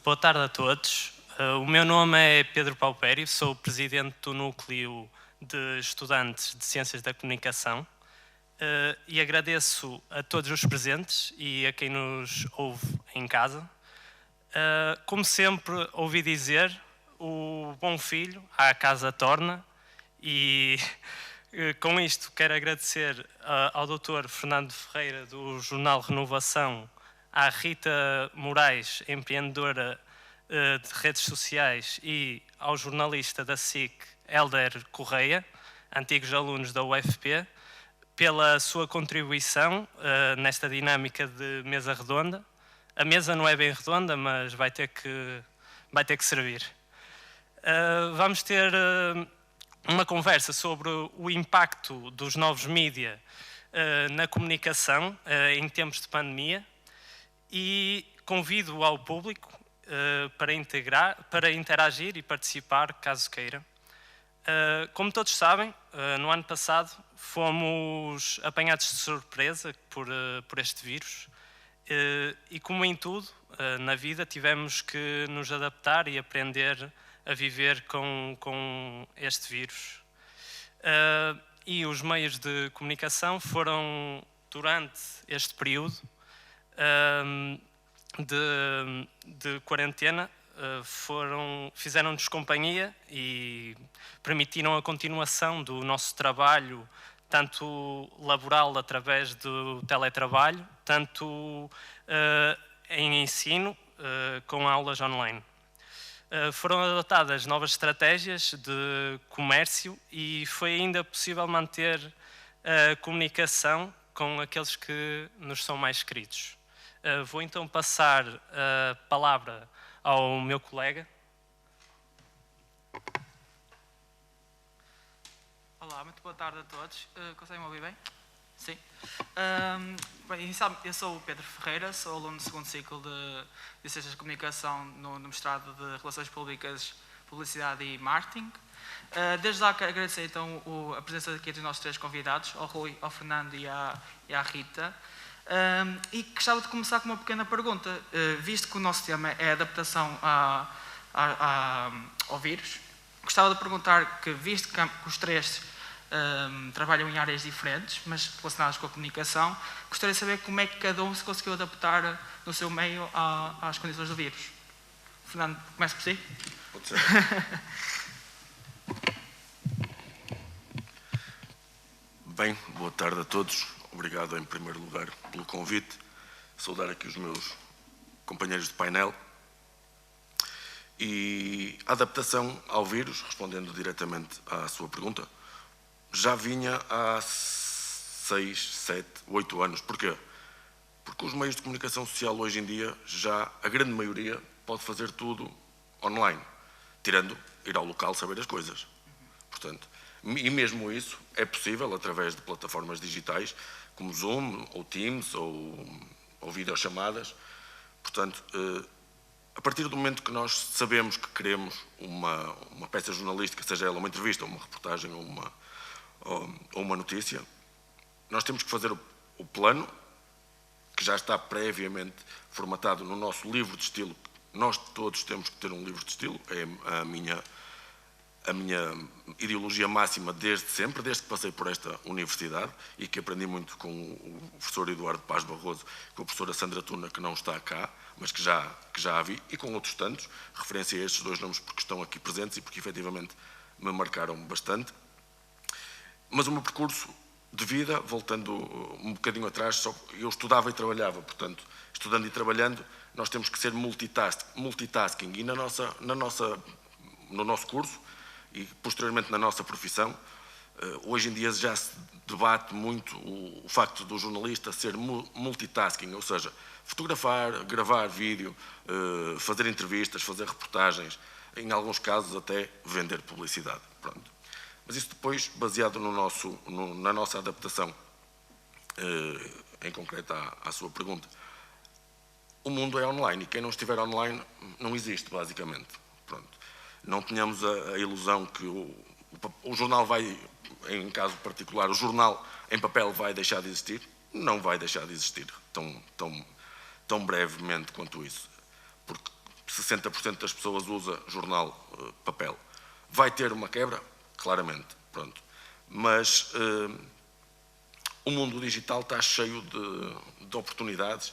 Boa tarde a todos. O meu nome é Pedro Paupério, sou presidente do Núcleo de Estudantes de Ciências da Comunicação e agradeço a todos os presentes e a quem nos ouve em casa. Como sempre ouvi dizer, o bom filho à casa torna e com isto quero agradecer ao Dr. Fernando Ferreira do Jornal Renovação, à Rita Moraes, empreendedora de redes sociais, e ao jornalista da SIC, Hélder Correia, antigos alunos da UFP, pela sua contribuição nesta dinâmica de mesa redonda. A mesa não é bem redonda, mas vai ter que servir. Vamos ter uma conversa sobre o impacto dos novos mídia na comunicação em tempos de pandemia e convido ao público para interagir e participar, caso queira. Como todos sabem, no ano passado fomos apanhados de surpresa por este vírus e, como em tudo na vida, tivemos que nos adaptar e aprender a viver com este vírus. E os meios de comunicação foram, durante este período de quarentena, fizeram-nos companhia e permitiram a continuação do nosso trabalho, tanto laboral através do teletrabalho, tanto em ensino com aulas online. Foram adotadas novas estratégias de comércio e foi ainda possível manter a comunicação com aqueles que nos são mais queridos. Vou então passar a palavra ao meu colega. Olá, muito boa tarde a todos. Conseguem me ouvir bem? Sim. Bem, eu sou o Pedro Ferreira, sou aluno do segundo ciclo de Ciências de Comunicação no mestrado de Relações Públicas, Publicidade e Marketing. Desde já quero agradecer então a presença aqui dos nossos três convidados, ao Rui, ao Fernando e à Rita. E gostava de começar com uma pequena pergunta. Visto que o nosso tema é adaptação ao vírus, gostava de perguntar que, visto que os três trabalham em áreas diferentes, mas relacionadas com a comunicação, gostaria de saber como é que cada um se conseguiu adaptar no seu meio às condições do vírus. Fernando, começa por si. Pode ser. Bem, boa tarde a todos. Obrigado, em primeiro lugar, pelo convite. Saudar aqui os meus companheiros de painel. E a adaptação ao vírus, respondendo diretamente à sua pergunta, já vinha há 6, 7, 8 anos. Porquê? Porque os meios de comunicação social hoje em dia, já a grande maioria, pode fazer tudo online, tirando ir ao local saber as coisas. Portanto, e mesmo isso é possível através de plataformas digitais, como Zoom, ou Teams, ou videochamadas. Portanto, a partir do momento que nós sabemos que queremos uma peça jornalística, seja ela uma entrevista, uma reportagem ou uma notícia, nós temos que fazer o plano, que já está previamente formatado no nosso livro de estilo. Nós todos temos que ter um livro de estilo, é a minha ideologia máxima desde sempre, desde que passei por esta universidade e que aprendi muito com o professor Eduardo Paz Barroso, com a professora Sandra Tuna, que não está cá, mas que já a vi, e com outros tantos. Referenciei estes dois nomes porque estão aqui presentes e porque efetivamente me marcaram bastante. Mas o meu percurso de vida, voltando um bocadinho atrás, eu estudava e trabalhava, portanto, estudando e trabalhando, nós temos que ser multitasking, e no nosso curso e posteriormente na nossa profissão, hoje em dia já se debate muito o facto do jornalista ser multitasking, ou seja, fotografar, gravar vídeo, fazer entrevistas, fazer reportagens, em alguns casos até vender publicidade. Pronto. Mas isso depois, baseado na nossa adaptação, em concreto à sua pergunta. O mundo é online e quem não estiver online não existe, basicamente. Pronto. Não tenhamos a ilusão que o jornal vai, em caso particular, o jornal em papel vai deixar de existir. Não vai deixar de existir tão brevemente quanto isso. Porque 60% das pessoas usa jornal papel. Vai ter uma quebra? Claramente, pronto. Mas o mundo digital está cheio de oportunidades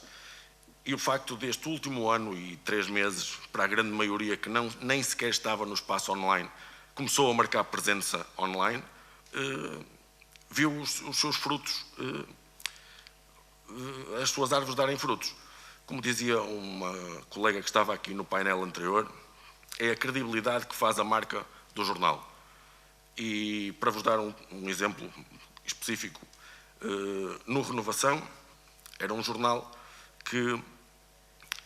e o facto deste último ano e 3 meses, para a grande maioria que nem sequer estava no espaço online, começou a marcar presença online, viu os seus frutos, as suas árvores darem frutos. Como dizia uma colega que estava aqui no painel anterior, é a credibilidade que faz a marca do jornal. E para vos dar um exemplo específico, no Renovação, era um jornal que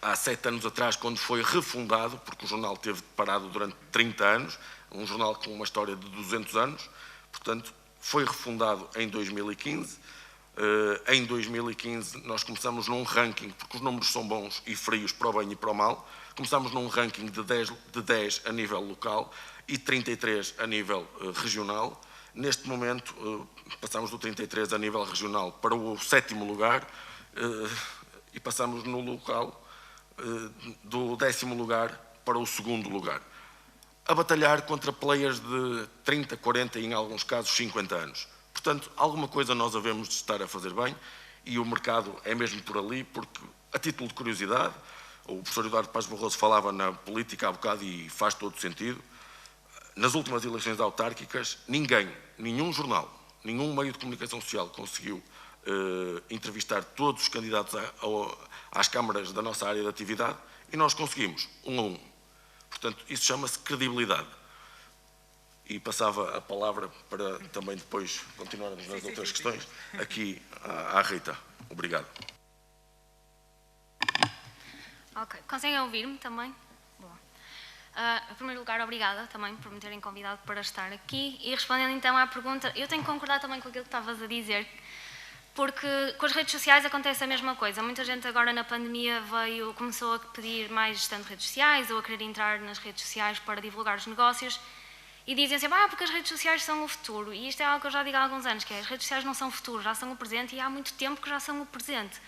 há 7 anos atrás, quando foi refundado, porque o jornal esteve parado durante 30 anos, um jornal com uma história de 200 anos, portanto, foi refundado em 2015. Em 2015 nós começamos num ranking, porque os números são bons e frios para o bem e para o mal, começamos num ranking de 10 a nível local e 33 a nível regional. Neste momento passamos do 33 a nível regional para o 7º lugar e passamos no local do 10º lugar para o 2º lugar, a batalhar contra players de 30, 40 e em alguns casos 50 anos. Portanto, alguma coisa nós havemos de estar a fazer bem e o mercado é mesmo por ali, porque, a título de curiosidade, o professor Eduardo Paz Barroso falava na política há bocado e faz todo sentido. Nas últimas eleições autárquicas, nenhum jornal, nenhum meio de comunicação social conseguiu entrevistar todos os candidatos às câmaras da nossa área de atividade e nós conseguimos, 1 a 1. Portanto, isso chama-se credibilidade. E passava a palavra para também depois continuarmos nas outras questões. Aqui à Rita. Obrigado. Ok. Conseguem ouvir-me também? Boa. Em primeiro lugar, obrigada também por me terem convidado para estar aqui. E respondendo então à pergunta, eu tenho que concordar também com aquilo que estavas a dizer, porque com as redes sociais acontece a mesma coisa. Muita gente agora na pandemia começou a pedir mais gestão de redes sociais ou a querer entrar nas redes sociais para divulgar os negócios. E dizem sempre, porque as redes sociais são o futuro. E isto é algo que eu já digo há alguns anos, que é, as redes sociais não são o futuro, já são o presente, e há muito tempo que já são o presente.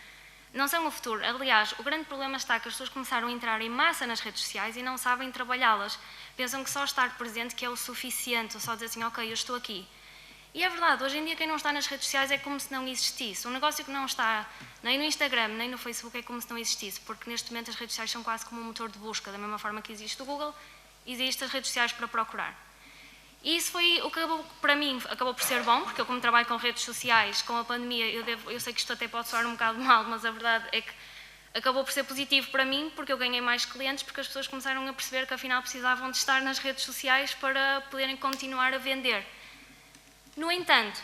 Não são o futuro. Aliás, o grande problema está que as pessoas começaram a entrar em massa nas redes sociais e não sabem trabalhá-las. Pensam que só estar presente que é o suficiente, ou só dizer assim, ok, eu estou aqui. E é verdade, hoje em dia quem não está nas redes sociais é como se não existisse. Um negócio que não está nem no Instagram, nem no Facebook é como se não existisse, porque neste momento as redes sociais são quase como um motor de busca, da mesma forma que existe o Google, existem as redes sociais para procurar. E isso foi o que para mim acabou por ser bom, porque eu como trabalho com redes sociais, com a pandemia, eu sei que isto até pode soar um bocado mal, mas a verdade é que acabou por ser positivo para mim, porque eu ganhei mais clientes, porque as pessoas começaram a perceber que afinal precisavam de estar nas redes sociais para poderem continuar a vender. No entanto,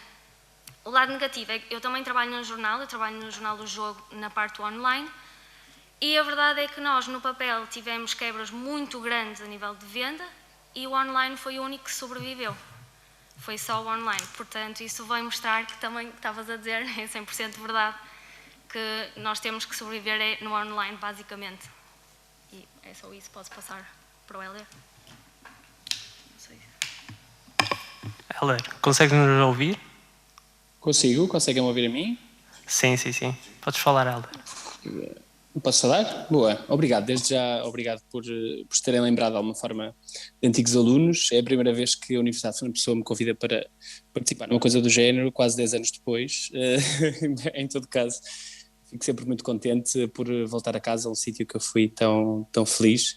o lado negativo é que eu também trabalho num jornal, eu trabalho no Jornal do Jogo na parte online, e a verdade é que nós no papel tivemos quebras muito grandes a nível de venda, e o online foi o único que sobreviveu. Foi só o online. Portanto, isso vai mostrar que também, o que estavas a dizer, é 100% verdade, que nós temos que sobreviver no online, basicamente. E é só isso. Posso passar para o Heller? Não sei. Heller, consegues-nos ouvir? Consigo? Conseguem ouvir a mim? Sim. Podes falar, Heller. Posso falar? Boa, obrigado. Desde já, obrigado por se terem lembrado de alguma forma de antigos alunos. É a primeira vez que a Universidade de Fernando Pessoa me convida para participar numa coisa do género, quase 10 anos depois. Em todo caso, fico sempre muito contente por voltar a casa, a um sítio que eu fui tão feliz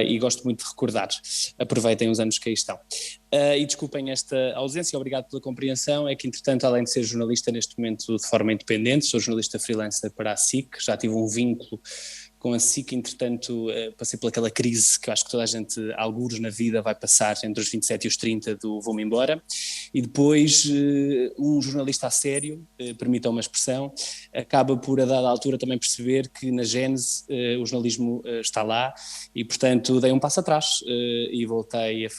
e gosto muito de recordar. Aproveitem os anos que aí estão. E desculpem esta ausência, obrigado pela compreensão. É que, entretanto, além de ser jornalista neste momento de forma independente, sou jornalista freelancer para a SIC, já tive um vínculo com a SIC, entretanto passei pelaquela crise que eu acho que toda a gente, algures na vida, vai passar entre os 27 e os 30 do vou-me embora, e depois um jornalista a sério, permitam uma expressão, acaba por a dada altura também perceber que na gênese o jornalismo está lá e portanto dei um passo atrás e voltei a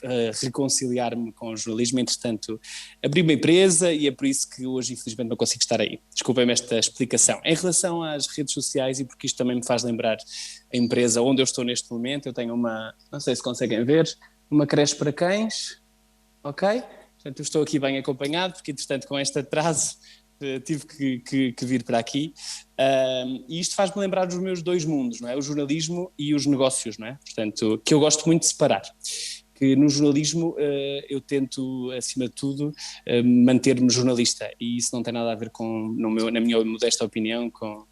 reconciliar-me com o jornalismo. Entretanto abri uma empresa e é por isso que hoje infelizmente não consigo estar aí. Desculpem-me esta explicação. Em relação às redes sociais, e porque isto também me faz lembrar a empresa onde eu estou neste momento, eu tenho uma, não sei se conseguem ver, uma creche para cães, ok? Portanto, eu estou aqui bem acompanhado, porque entretanto com este atraso tive que vir para aqui. E isto faz-me lembrar os meus dois mundos, não é? O jornalismo e os negócios, não é? Portanto, que eu gosto muito de separar. Que no jornalismo eu tento, acima de tudo, manter-me jornalista, e isso não tem nada a ver com, na minha modesta opinião, com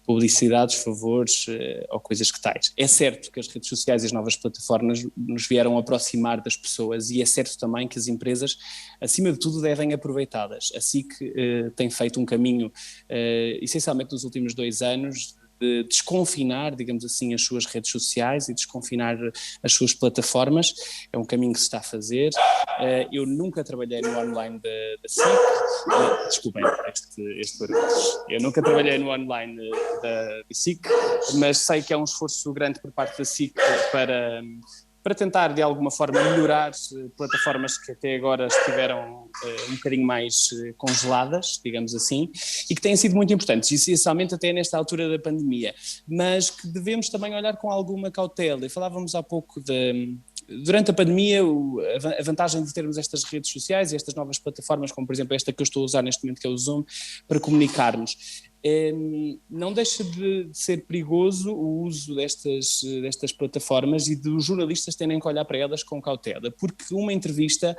publicidades, favores ou coisas que tais. É certo que as redes sociais e as novas plataformas nos vieram aproximar das pessoas, e é certo também que as empresas, acima de tudo, devem aproveitá-las. A SIC tem feito um caminho, essencialmente nos últimos 2 anos, de desconfinar, digamos assim, as suas redes sociais e desconfinar as suas plataformas. É um caminho que se está a fazer. Eu nunca trabalhei no online da SIC, desculpem este barulho. Eu nunca trabalhei no online da SIC, mas sei que é um esforço grande por parte da SIC para tentar, de alguma forma, melhorar plataformas que até agora estiveram um bocadinho mais congeladas, digamos assim, e que têm sido muito importantes, essencialmente até nesta altura da pandemia, mas que devemos também olhar com alguma cautela. E falávamos há pouco durante a pandemia, a vantagem de termos estas redes sociais e estas novas plataformas, como por exemplo esta que eu estou a usar neste momento, que é o Zoom, para comunicarmos. Não deixa de ser perigoso o uso destas plataformas e dos jornalistas terem que olhar para elas com cautela, porque uma entrevista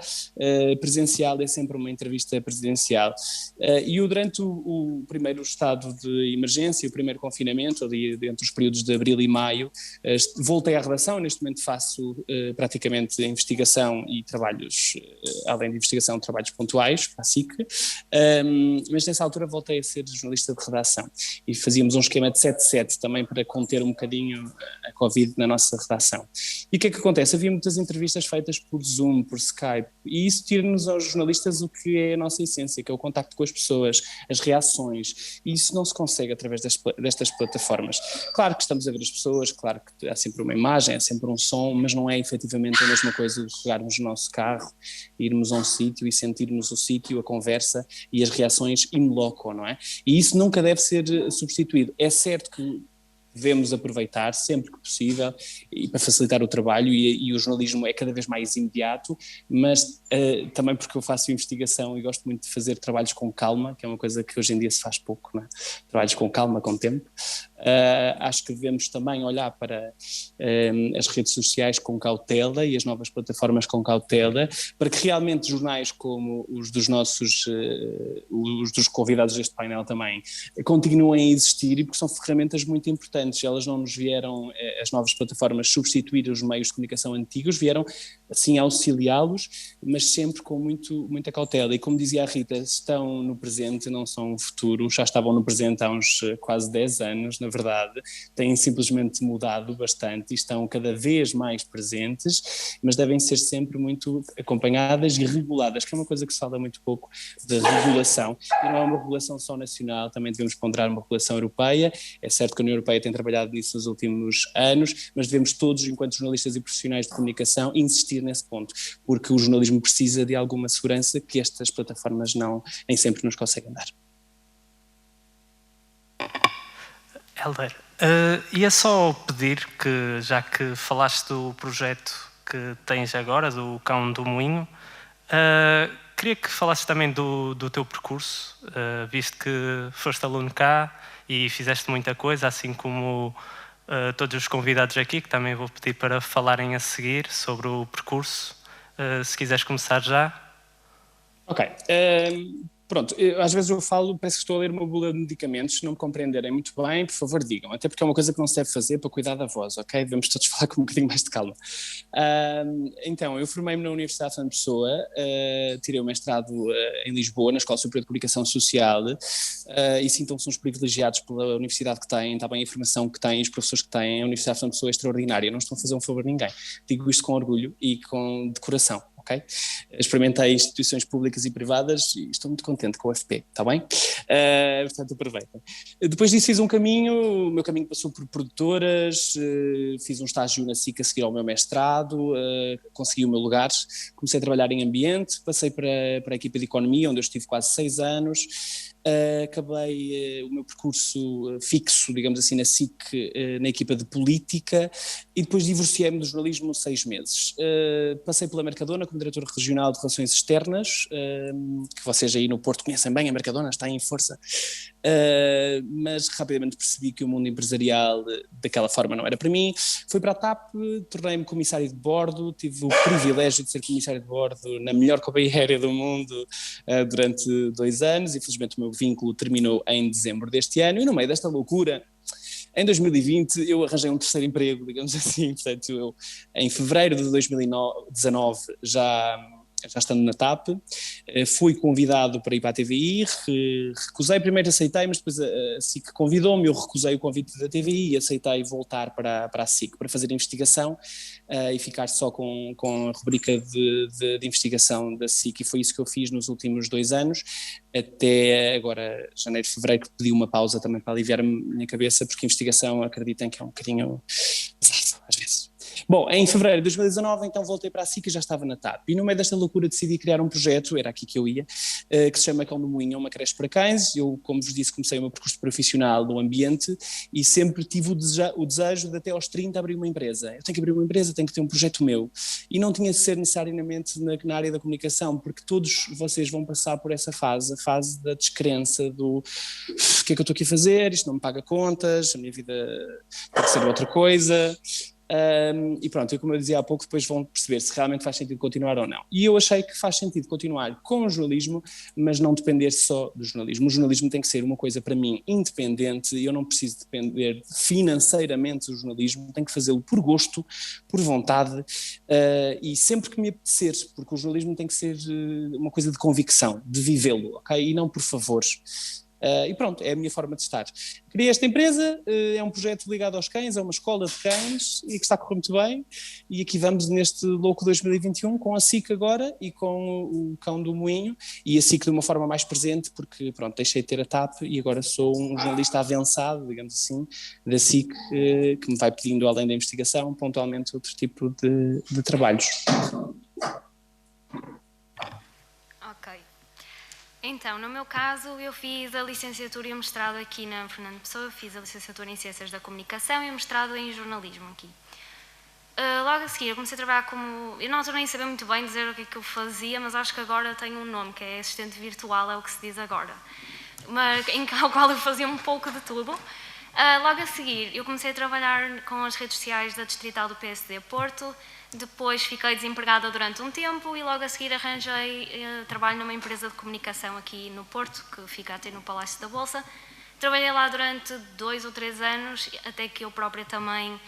presencial é sempre uma entrevista presidencial. E eu, durante o primeiro estado de emergência, o primeiro confinamento, ali entre os períodos de abril e maio, voltei à redação. Neste momento faço praticamente investigação e trabalhos, além de investigação, trabalhos pontuais para a SIC, mas nessa altura voltei a ser jornalista de redação, e fazíamos um esquema de 7-7 também para conter um bocadinho a Covid na nossa redação. E o que é que acontece? Havia muitas entrevistas feitas por Zoom, por Skype, e isso tira-nos aos jornalistas o que é a nossa essência, que é o contacto com as pessoas, as reações, e isso não se consegue através destas plataformas. Claro que estamos a ver as pessoas, claro que há sempre uma imagem, há sempre um som, mas não é efetivamente a mesma coisa de pegarmos no nosso carro, irmos a um sítio e sentirmos o sítio, a conversa e as reações in loco, não é? E isso nunca deve ser substituído. É certo que devemos aproveitar sempre que possível e para facilitar o trabalho, e o jornalismo é cada vez mais imediato, mas também porque eu faço investigação e gosto muito de fazer trabalhos com calma, que é uma coisa que hoje em dia se faz pouco, não é? Trabalhos com calma, com tempo. Acho que devemos também olhar para as redes sociais com cautela e as novas plataformas com cautela, para que realmente jornais como os dos nossos, os dos convidados deste painel também, continuem a existir, e porque são ferramentas muito importantes. Elas não nos vieram, as novas plataformas, substituir os meios de comunicação antigos, vieram assim auxiliá-los, mas sempre com muita cautela. E como dizia a Rita, estão no presente, não são no futuro, já estavam no presente há uns quase 10 anos, na verdade, têm simplesmente mudado bastante e estão cada vez mais presentes, mas devem ser sempre muito acompanhadas e reguladas, que é uma coisa que se fala muito pouco da regulação, e não é uma regulação só nacional, também devemos ponderar uma regulação europeia. É certo que a União Europeia tem trabalhado nisso nos últimos anos, mas devemos todos, enquanto jornalistas e profissionais de comunicação, insistir nesse ponto, porque o jornalismo precisa de alguma segurança que estas plataformas nem sempre nos conseguem dar. Hélder, ia só pedir que, já que falaste do projeto que tens agora, do Cão do Moinho, queria que falasses também do teu percurso, visto que foste aluno cá e fizeste muita coisa, assim como todos os convidados aqui, que também vou pedir para falarem a seguir sobre o percurso. Se quiseres começar já. Ok. Pronto, às vezes eu falo, parece que estou a ler uma bula de medicamentos. Se não me compreenderem muito bem, por favor digam, até porque é uma coisa que não se deve fazer para cuidar da voz, ok? Devemos todos falar com um bocadinho mais de calma. Então, eu formei-me na Universidade de Fernando Pessoa, tirei o mestrado em Lisboa, na Escola Superior de Comunicação Social, e sintam-se uns privilegiados pela universidade que têm, também a informação que têm, os professores que têm. A Universidade de Fernando Pessoa é extraordinária, não estão a fazer um favor a ninguém. Digo isto com orgulho e com decoração. Okay? Experimentei instituições públicas e privadas e estou muito contente com o FP, está bem? Portanto, aproveitem. Depois disso fiz um caminho, o meu caminho passou por produtoras, fiz um estágio na SIC a seguir ao meu mestrado, consegui o meu lugar, comecei a trabalhar em ambiente, passei para a equipa de economia, onde eu estive quase 6 anos, Acabei o meu percurso fixo, digamos assim, na SIC, na equipa de política, e depois divorciei-me do jornalismo 6 meses. Passei pela Mercadona como diretor regional de Relações Externas, que vocês aí no Porto conhecem bem, a Mercadona está em força, mas rapidamente percebi que o mundo empresarial daquela forma não era para mim. Fui para a TAP, tornei-me comissário de bordo, tive o privilégio de ser comissário de bordo na melhor companhia aérea do mundo durante 2 anos. Infelizmente o meu vínculo terminou em dezembro deste ano, e no meio desta loucura, em 2020, eu arranjei um terceiro emprego, digamos assim. Portanto, eu, em fevereiro de 2019, já estando na TAP, fui convidado para ir para a TVI, recusei, primeiro aceitei, mas depois a SIC convidou-me, eu recusei o convite da TVI e aceitei voltar para a SIC, para fazer investigação e ficar só com a rubrica de investigação da SIC, e foi isso que eu fiz nos últimos 2 anos, até agora, janeiro, fevereiro, que pedi uma pausa também para aliviar a minha cabeça, porque a investigação, acreditem que é um bocadinho pesado, às vezes. Bom, em fevereiro de 2019, então voltei para a SIC e já estava na TAP. E no meio desta loucura decidi criar um projeto, era aqui que eu ia, que se chama Cão do Moinho, uma creche para cães. Eu, como vos disse, comecei o meu percurso profissional no ambiente e sempre tive o desejo de até aos 30 abrir uma empresa. Eu tenho que abrir uma empresa, tenho que ter um projeto meu. E não tinha de ser necessariamente na área da comunicação, porque todos vocês vão passar por essa fase, a fase da descrença, do o que é que eu estou aqui a fazer, isto não me paga contas, a minha vida tem que ser outra coisa. E pronto, como eu dizia há pouco, depois vão perceber se realmente faz sentido continuar ou não. E eu achei que faz sentido continuar com o jornalismo, mas não depender só do jornalismo. O jornalismo tem que ser uma coisa, para mim, independente, e eu não preciso depender financeiramente do jornalismo, tenho que fazê-lo por gosto, por vontade, e sempre que me apetecer, porque o jornalismo tem que ser uma coisa de convicção, de vivê-lo, ok? E não por favores. E pronto, é a minha forma de estar. Criei esta empresa, é um projeto ligado aos cães, é uma escola de cães e que está a correr muito bem, e aqui vamos neste louco 2021 com a SIC agora e com o Cão do Moinho, e a SIC de uma forma mais presente, porque pronto, deixei de ter a TAP e agora sou um jornalista avançado, digamos assim, da SIC, que me vai pedindo, além da investigação, pontualmente outro tipo de trabalhos. Ok. Então, no meu caso, eu fiz a licenciatura e o mestrado aqui na Fernando Pessoa, fiz a licenciatura em Ciências da Comunicação e o mestrado em Jornalismo aqui. Logo a seguir, eu comecei a trabalhar como... Eu na altura nem sabia muito bem dizer o que é que eu fazia, mas acho que agora tenho um nome, que é assistente virtual, é o que se diz agora. Mas, ao qual eu fazia um pouco de tudo. Logo a seguir, eu comecei a trabalhar com as redes sociais da Distrital do PSD Porto. Depois fiquei desempregada durante um tempo e logo a seguir arranjei trabalho numa empresa de comunicação aqui no Porto, que fica até no Palácio da Bolsa. Trabalhei lá durante 2 ou 3 anos, até que eu própria também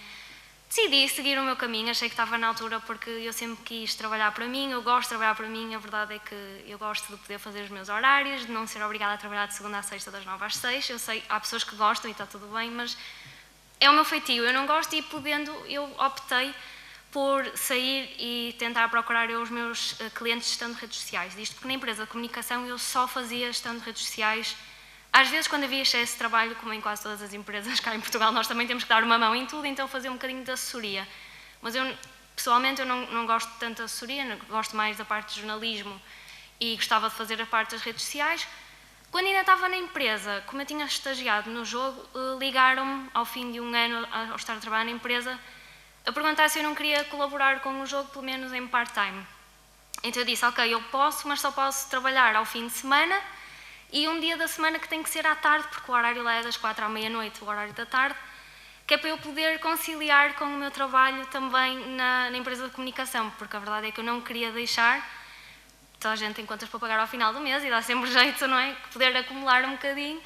decidi seguir o meu caminho. Achei que estava na altura, porque eu sempre quis trabalhar para mim, eu gosto de trabalhar para mim. A verdade é que eu gosto de poder fazer os meus horários, de não ser obrigada a trabalhar de segunda a sexta, das 9 às 6. Eu sei, há pessoas que gostam e está tudo bem, mas é o meu feitio, eu não gosto, e podendo, eu optei por sair e tentar procurar eu os meus clientes estando em redes sociais. Isto porque na empresa de comunicação eu só fazia estando em redes sociais. Às vezes, quando havia excesso de trabalho, como em quase todas as empresas cá em Portugal, nós também temos que dar uma mão em tudo, então fazia um bocadinho de assessoria. Mas eu, pessoalmente, eu não gosto tanto de assessoria, gosto mais da parte de jornalismo e gostava de fazer a parte das redes sociais. Quando ainda estava na empresa, como eu tinha estagiado no jogo, ligaram-me ao fim de um ano, ao estar a trabalhar na empresa, a perguntar se eu não queria colaborar com o jogo, pelo menos em part-time. Então eu disse, ok, eu posso, mas só posso trabalhar ao fim de semana e um dia da semana que tem que ser à tarde, porque o horário lá é das 4 à meia-noite, o horário da tarde, que é para eu poder conciliar com o meu trabalho também na empresa de comunicação, porque a verdade é que eu não queria deixar, toda a gente tem contas para pagar ao final do mês e dá sempre jeito, não é? Poder acumular um bocadinho.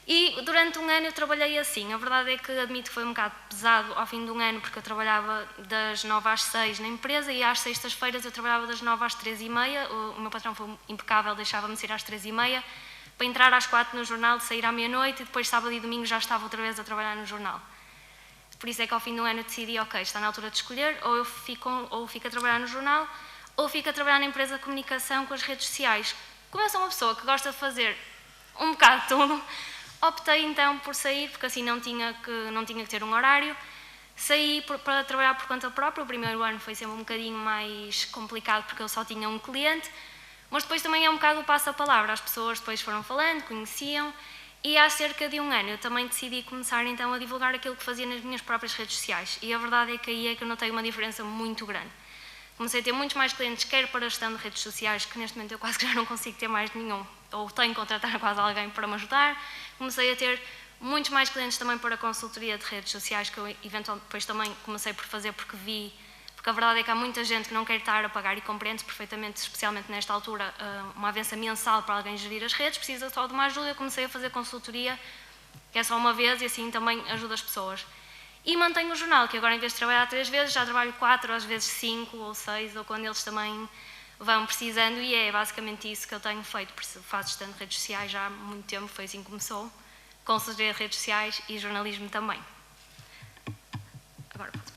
E durante um ano eu trabalhei assim. A verdade é que admito que foi um bocado pesado ao fim de um ano, porque eu trabalhava das 9 às 6 na empresa e às sextas-feiras eu trabalhava das 9 às 3h30. O meu patrão foi impecável, deixava-me sair às 3h30 para entrar às 4 no jornal, sair à meia-noite e depois sábado e domingo já estava outra vez a trabalhar no jornal. Por isso é que ao fim do ano eu decidi, ok, está na altura de escolher, ou eu fico a trabalhar no jornal, ou fico a trabalhar na empresa de comunicação com as redes sociais. Como eu sou uma pessoa que gosta de fazer um bocado de tudo, optei então por sair, porque assim não tinha que ter um horário. Saí para trabalhar por conta própria. O primeiro ano foi sempre um bocadinho mais complicado, porque eu só tinha um cliente, Mas depois também é um bocado o passo-a-palavra, as pessoas depois foram falando, conheciam, e há cerca de um ano eu também decidi começar então a divulgar aquilo que fazia nas minhas próprias redes sociais, e a verdade é que aí é que eu notei uma diferença muito grande. Comecei a ter muitos mais clientes, quer para a gestão de redes sociais, que neste momento eu quase que já não consigo ter mais nenhum, ou tenho que contratar quase alguém para me ajudar. Comecei a ter muitos mais clientes também para a consultoria de redes sociais, que eu eventualmente depois também comecei por fazer porque a verdade é que há muita gente que não quer estar a pagar, e compreende-se perfeitamente, especialmente nesta altura, uma avança mensal para alguém gerir as redes, precisa só de uma ajuda. Eu comecei a fazer consultoria, que é só uma vez, e assim também ajuda as pessoas. E mantenho o jornal, que agora em vez de trabalhar 3 vezes, já trabalho 4, às vezes 5 ou 6, ou quando eles também vão precisando, e é basicamente isso que eu tenho feito, porque faço gestão de redes sociais já há muito tempo, foi assim que começou, consultoria de redes sociais e jornalismo também. Agora posso.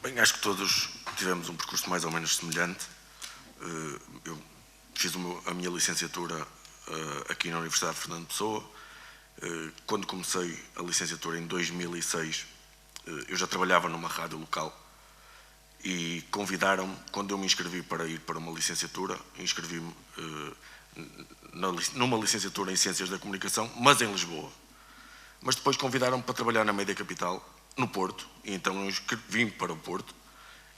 Bem, acho que todos tivemos um percurso mais ou menos semelhante. Eu fiz a minha licenciatura aqui na Universidade de Fernando Pessoa. Quando comecei a licenciatura em 2006, eu já trabalhava numa rádio local e convidaram-me, quando eu me inscrevi para ir para uma licenciatura, inscrevi-me numa licenciatura em Ciências da Comunicação, mas em Lisboa. Mas depois convidaram-me para trabalhar na Média Capital, no Porto, e então eu vim para o Porto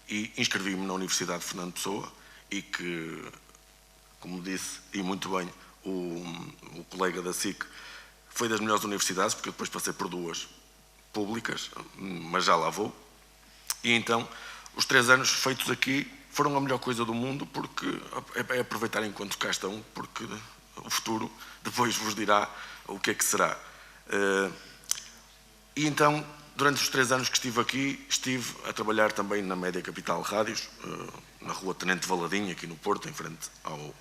e inscrevi-me na Universidade de Fernando Pessoa, e que, como disse, e muito bem, o colega da SIC, foi das melhores universidades, porque eu depois passei por 2 públicas, mas já lá vou. E então, os 3 anos feitos aqui foram a melhor coisa do mundo, porque é aproveitar enquanto cá estão, porque o futuro depois vos dirá o que é que será. E então, durante os 3 anos que estive aqui, estive a trabalhar também na Média Capital Rádios, na rua Tenente Valadinho, aqui no Porto, em frente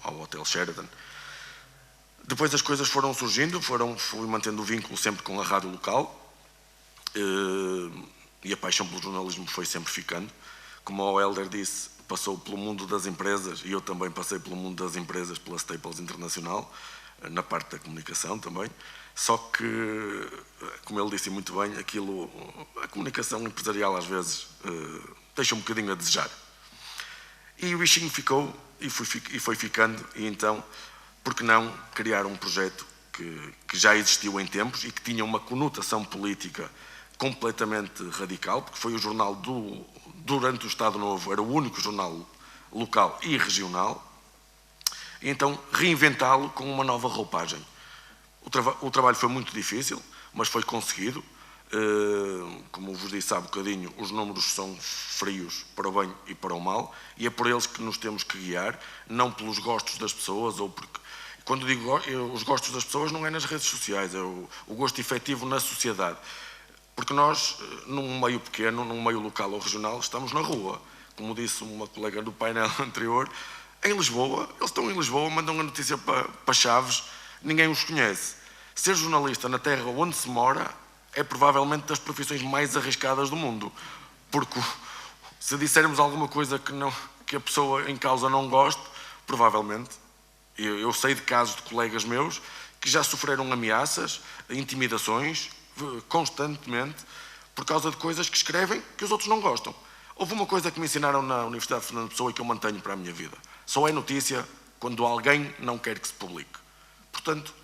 ao Hotel Sheraton. Depois as coisas foram surgindo, fui mantendo o vínculo sempre com a rádio local, e a paixão pelo jornalismo foi sempre ficando. Como o Helder disse, passou pelo mundo das empresas, e eu também passei pelo mundo das empresas pela Staples Internacional, na parte da comunicação também. Só que, como ele disse muito bem, a comunicação empresarial às vezes deixa um bocadinho a desejar. E o bichinho ficou e foi ficando, e então, por que não criar um projeto que já existiu em tempos e que tinha uma conotação política completamente radical, porque foi o jornal durante o Estado Novo, era o único jornal local e regional, e então reinventá-lo com uma nova roupagem. O trabalho foi muito difícil, mas foi conseguido. Como vos disse há bocadinho, os números são frios para o bem e para o mal, e é por eles que nos temos que guiar, não pelos gostos das pessoas, ou porque, quando digo os gostos das pessoas, não é nas redes sociais, é o gosto efetivo na sociedade. Porque nós, num meio pequeno, num meio local ou regional, estamos na rua. Como disse uma colega do painel anterior, em Lisboa, eles estão em Lisboa, mandam a notícia para Chaves, ninguém os conhece. Ser jornalista na terra onde se mora é provavelmente das profissões mais arriscadas do mundo, porque se dissermos alguma coisa que a pessoa em causa não goste, provavelmente, eu sei de casos de colegas meus que já sofreram ameaças, intimidações, constantemente, por causa de coisas que escrevem que os outros não gostam. Houve uma coisa que me ensinaram na Universidade de Fernando Pessoa e que eu mantenho para a minha vida: só é notícia quando alguém não quer que se publique. Portanto,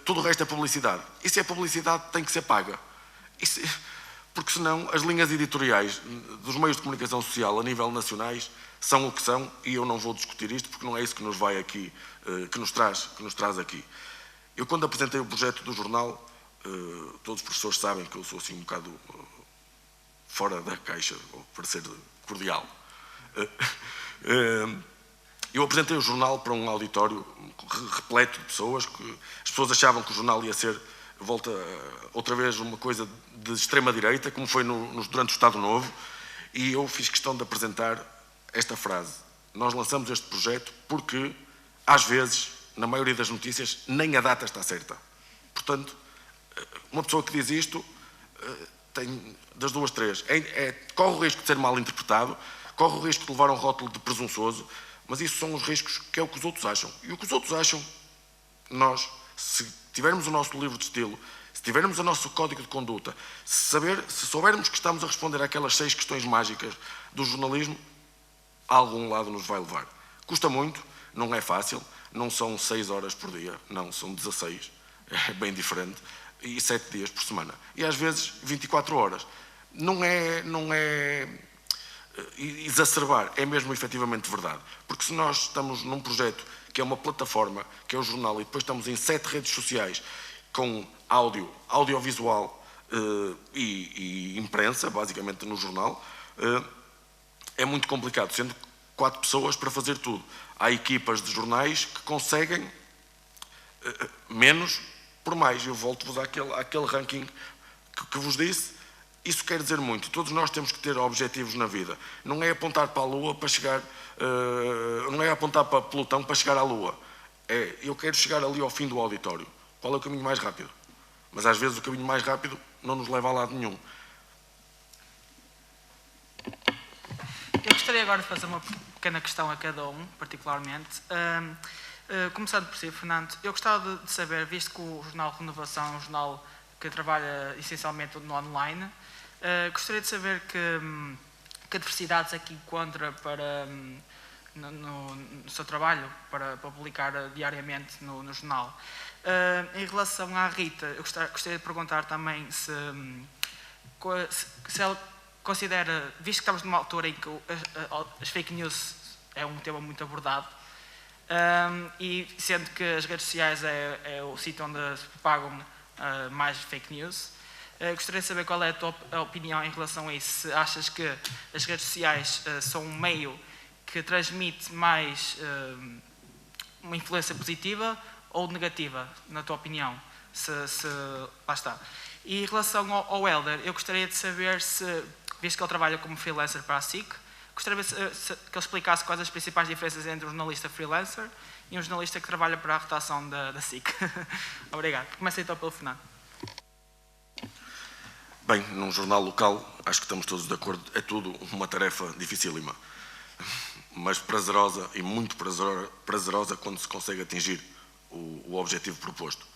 tudo o resto é publicidade. E se é publicidade, tem que ser paga. Porque senão as linhas editoriais dos meios de comunicação social a nível nacionais são o que são, e eu não vou discutir isto porque não é isso que nos vai aqui, que nos traz aqui. Eu, quando apresentei o projeto do jornal, todos os professores sabem que eu sou assim um bocado fora da caixa, para ser cordial. Eu apresentei o jornal para um auditório repleto de pessoas, que as pessoas achavam que o jornal ia ser, outra vez, uma coisa de extrema-direita, como foi durante o Estado Novo, e eu fiz questão de apresentar esta frase: nós lançamos este projeto porque, às vezes, na maioria das notícias, nem a data está certa. Portanto, uma pessoa que diz isto tem das duas três. Corre o risco de ser mal interpretado, corre o risco de levar um rótulo de presunçoso, mas isso são os riscos que é o que os outros acham. E o que os outros acham, nós, se tivermos o nosso livro de estilo, se tivermos o nosso código de conduta, se soubermos que estamos a responder àquelas 6 questões mágicas do jornalismo, a algum lado nos vai levar. Custa muito, não é fácil, não são 6 horas por dia, não, são 16, é bem diferente, e 7 dias por semana. E às vezes 24 horas. Não é exacerbar, é mesmo efetivamente verdade. Porque se nós estamos num projeto que é uma plataforma, que é o jornal, e depois estamos em 7 redes sociais com áudio, audiovisual e imprensa, basicamente no jornal, é muito complicado, sendo 4 pessoas para fazer tudo. Há equipas de jornais que conseguem menos por mais. Eu volto-vos àquele ranking que vos disse. Isso quer dizer muito. Todos nós temos que ter objetivos na vida. Não é apontar para a Lua para chegar... não é apontar para Plutão para chegar à Lua. É, eu quero chegar ali ao fim do auditório. Qual é o caminho mais rápido? Mas às vezes o caminho mais rápido não nos leva a lado nenhum. Eu gostaria agora de fazer uma pequena questão a cada um, particularmente. Começando por si, Fernando, eu gostava de saber, visto que o Jornal Renovação é um jornal que trabalha essencialmente no online, gostaria de saber que adversidades é que encontra no seu trabalho para publicar diariamente no jornal. Em relação à Rita, eu gostaria de perguntar também se ela considera, visto que estamos numa altura em que as fake news é um tema muito abordado, e sendo que as redes sociais é o sítio onde se propagam mais fake news, gostaria de saber qual é a tua opinião em relação a isso. Se achas que as redes sociais são um meio que transmite mais uma influência positiva ou negativa, na tua opinião? Lá está. E em relação ao Hélder, eu gostaria de saber se, visto que ele trabalha como freelancer para a SIC, gostaria que ele explicasse quais as principais diferenças entre um jornalista freelancer e um jornalista que trabalha para a redação da SIC. Obrigado. Começa então pelo Fernando. Bem, num jornal local, acho que estamos todos de acordo, é tudo uma tarefa dificílima, mas prazerosa e muito prazerosa quando se consegue atingir o objetivo proposto.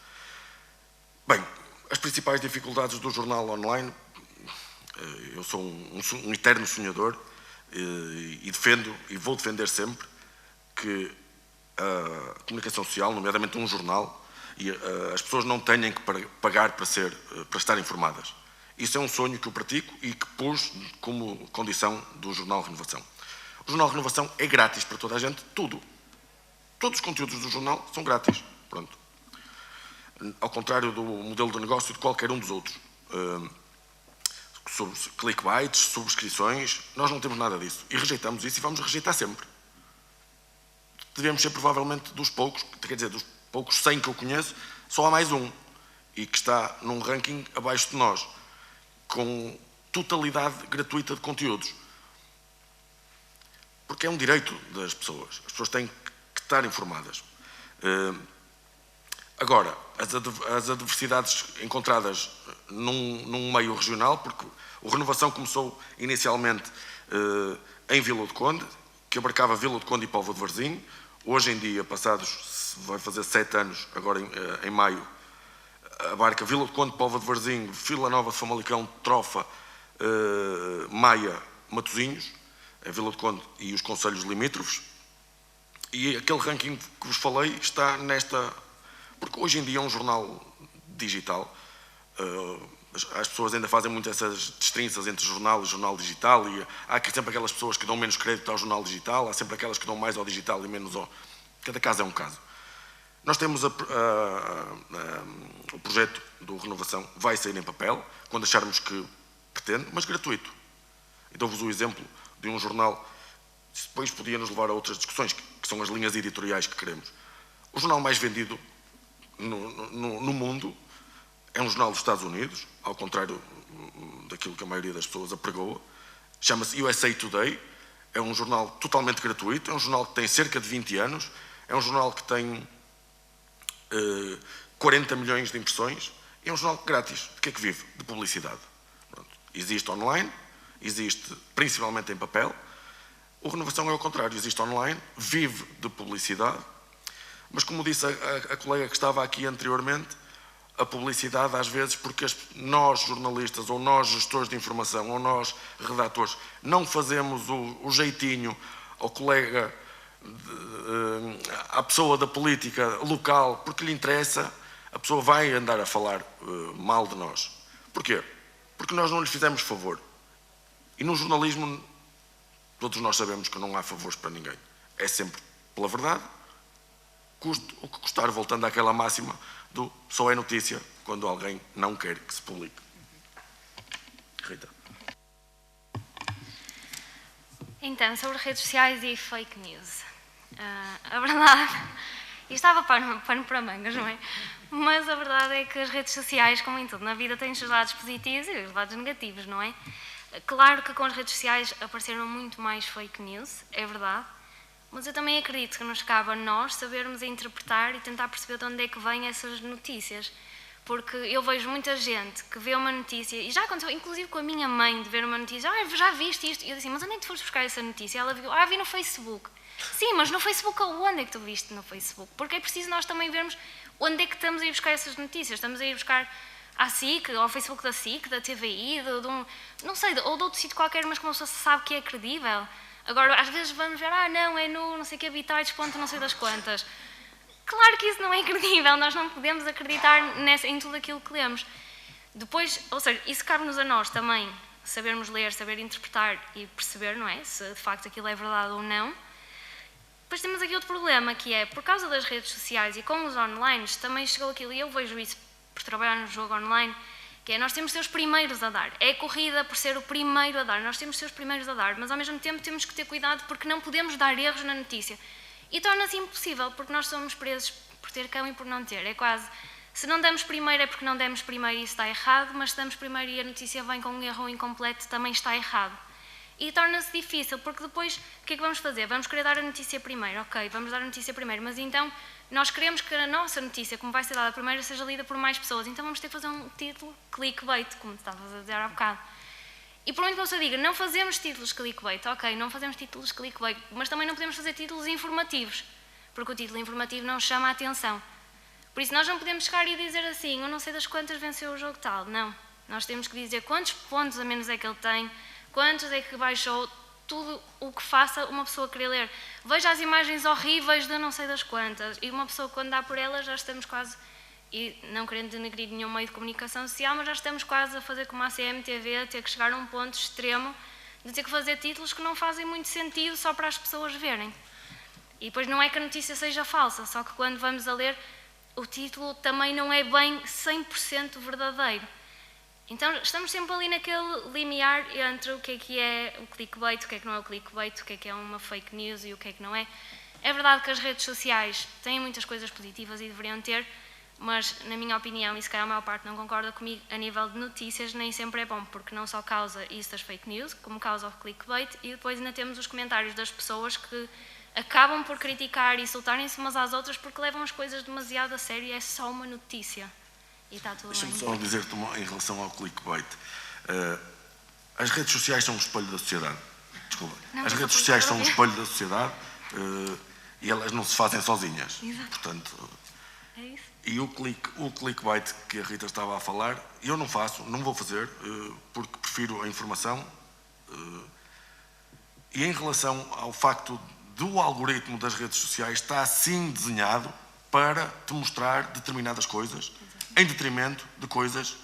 Bem, as principais dificuldades do jornal online, eu sou um eterno sonhador e defendo e vou defender sempre que a comunicação social, nomeadamente um jornal, e as pessoas não têm que pagar para estar informadas. Isso é um sonho que eu pratico e que pus como condição do Jornal Renovação. O Jornal Renovação é grátis para toda a gente, tudo. Todos os conteúdos do jornal são grátis. Pronto. Ao contrário do modelo de negócio de qualquer um dos outros. Sobre clickbaits, subscrições, nós não temos nada disso. E rejeitamos isso e vamos rejeitar sempre. Devemos ser provavelmente dos poucos, quer dizer, dos poucos 100 que eu conheço, só há mais um. E que está num ranking abaixo de nós, com totalidade gratuita de conteúdos. Porque é um direito das pessoas. As pessoas têm que estar informadas. Agora, as adversidades encontradas num meio regional, porque o Renovação começou inicialmente em Vila do Conde, que abarcava Vila do Conde e Póvoa de Varzim. Hoje em dia, passados, vai fazer 7 anos, agora em maio, abarca Vila do Conde, Póvoa de Varzim, Vila Nova de Famalicão, Trofa, Maia, Matosinhos, a Vila do Conde e os concelhos limítrofes. E aquele ranking que vos falei está nesta... Porque hoje em dia é um jornal digital. As pessoas ainda fazem muito essas distinções entre jornal e jornal digital, e há sempre aquelas pessoas que dão menos crédito ao jornal digital, há sempre aquelas que dão mais ao digital e menos ao... Cada caso é um caso. Nós temos o projeto do Renovação, vai sair em papel, quando acharmos que pretende, mas gratuito. E dou-vos o exemplo de um jornal, depois podia nos levar a outras discussões, que são as linhas editoriais que queremos. O jornal mais vendido no mundo é um jornal dos Estados Unidos, ao contrário daquilo que a maioria das pessoas apregoa. Chama-se USA Today, é um jornal totalmente gratuito, é um jornal que tem cerca de 20 anos, é um jornal que tem 40 milhões de impressões, é um jornal grátis. De que é que vive? De publicidade. Pronto. Existe online, existe principalmente em papel. O Renovação é ao contrário, existe online, vive de publicidade, mas como disse a colega que estava aqui anteriormente, a publicidade às vezes, porque nós jornalistas, ou nós gestores de informação, ou nós redatores, não fazemos o jeitinho ao colega, à pessoa da política local, porque lhe interessa, a pessoa vai andar a falar mal de nós. Porquê? Porque nós não lhes fizemos favor. E no jornalismo, todos nós sabemos que não há favores para ninguém. É sempre pela verdade, custe o que custar, voltando àquela máxima do só é notícia quando alguém não quer que se publique. Rita. Então, sobre redes sociais e fake news. A verdade, isto estava pano para mangas, não é? Mas a verdade é que as redes sociais, como em tudo na vida, têm os seus lados positivos e os lados negativos, não é? Claro que com as redes sociais apareceram muito mais fake news, é verdade, mas eu também acredito que nos cabe a nós sabermos interpretar e tentar perceber de onde é que vêm essas notícias. Porque eu vejo muita gente que vê uma notícia, e já aconteceu, inclusive com a minha mãe, de ver uma notícia, já viste isto? E eu disse, mas onde é que tu foste buscar essa notícia? Ela viu, vi no Facebook. Sim, mas no Facebook, onde é que tu viste no Facebook? Porque é preciso nós também vermos onde é que estamos a ir buscar essas notícias. Estamos a ir buscar à SIC, ao Facebook da SIC, da TVI, não sei, ou de outro sítio qualquer, mas que uma pessoa sabe que é credível. Agora, às vezes vamos ver, não, é no não sei que habitats, ponto não sei das quantas. Claro que isso não é credível, nós não podemos acreditar em tudo aquilo que lemos. Depois, ou seja, isso cabe-nos a nós também, sabermos ler, saber interpretar e perceber, não é? Se de facto aquilo é verdade ou não. Depois temos aqui outro problema, que é, por causa das redes sociais e com os online, também chegou aquilo, e eu vejo isso por trabalhar no jogo online, que é, nós temos de ser os primeiros a dar. É corrida por ser o primeiro a dar, nós temos de ser os primeiros a dar, mas ao mesmo tempo temos que ter cuidado porque não podemos dar erros na notícia. E torna-se impossível, porque nós somos presos por ter cão e por não ter. É quase, se não damos primeiro é porque não demos primeiro e isso está errado, mas se damos primeiro e a notícia vem com um erro ou incompleto, também está errado. E torna-se difícil, porque depois, o que é que vamos fazer? Vamos querer dar a notícia primeiro, ok, vamos dar a notícia primeiro, mas então nós queremos que a nossa notícia, como vai ser dada primeiro, seja lida por mais pessoas, então vamos ter que fazer um título clickbait, como estavas a dizer há bocado. E por muito que você diga, não fazemos títulos clickbait, ok, não fazemos títulos clickbait, mas também não podemos fazer títulos informativos, porque o título informativo não chama a atenção. Por isso nós não podemos chegar e dizer assim, eu não sei das quantas venceu o jogo tal, não. Nós temos que dizer quantos pontos a menos é que ele tem, quantos é que baixou, tudo o que faça uma pessoa querer ler. Veja as imagens horríveis de não sei das quantas, e uma pessoa quando dá por elas já estamos quase... E não querendo denegrir nenhum meio de comunicação social, mas já estamos quase a fazer como a CMTV, a ter que chegar a um ponto extremo de ter que fazer títulos que não fazem muito sentido só para as pessoas verem. E depois não é que a notícia seja falsa, só que quando vamos a ler, o título também não é bem 100% verdadeiro. Então estamos sempre ali naquele limiar entre o que é o clickbait, o que não é o clickbait, o que é uma fake news e o que não é. É verdade que as redes sociais têm muitas coisas positivas e deveriam ter, mas, na minha opinião, e se calhar a maior parte não concorda comigo, a nível de notícias nem sempre é bom, porque não só causa isso das fake news, como causa o clickbait, e depois ainda temos os comentários das pessoas que acabam por criticar e insultarem-se umas às outras porque levam as coisas demasiado a sério e é só uma notícia. E está tudo bem. Deixa-me só dizer-te em relação ao clickbait. As redes sociais são um espelho da sociedade. Desculpa. As redes sociais são um espelho da sociedade e elas não se fazem sozinhas. Exato. Portanto, é isso. E o clickbait que a Rita estava a falar, eu não faço, não vou fazer, porque prefiro a informação. E em relação ao facto do algoritmo das redes sociais, está assim desenhado para te mostrar determinadas coisas, em detrimento de coisas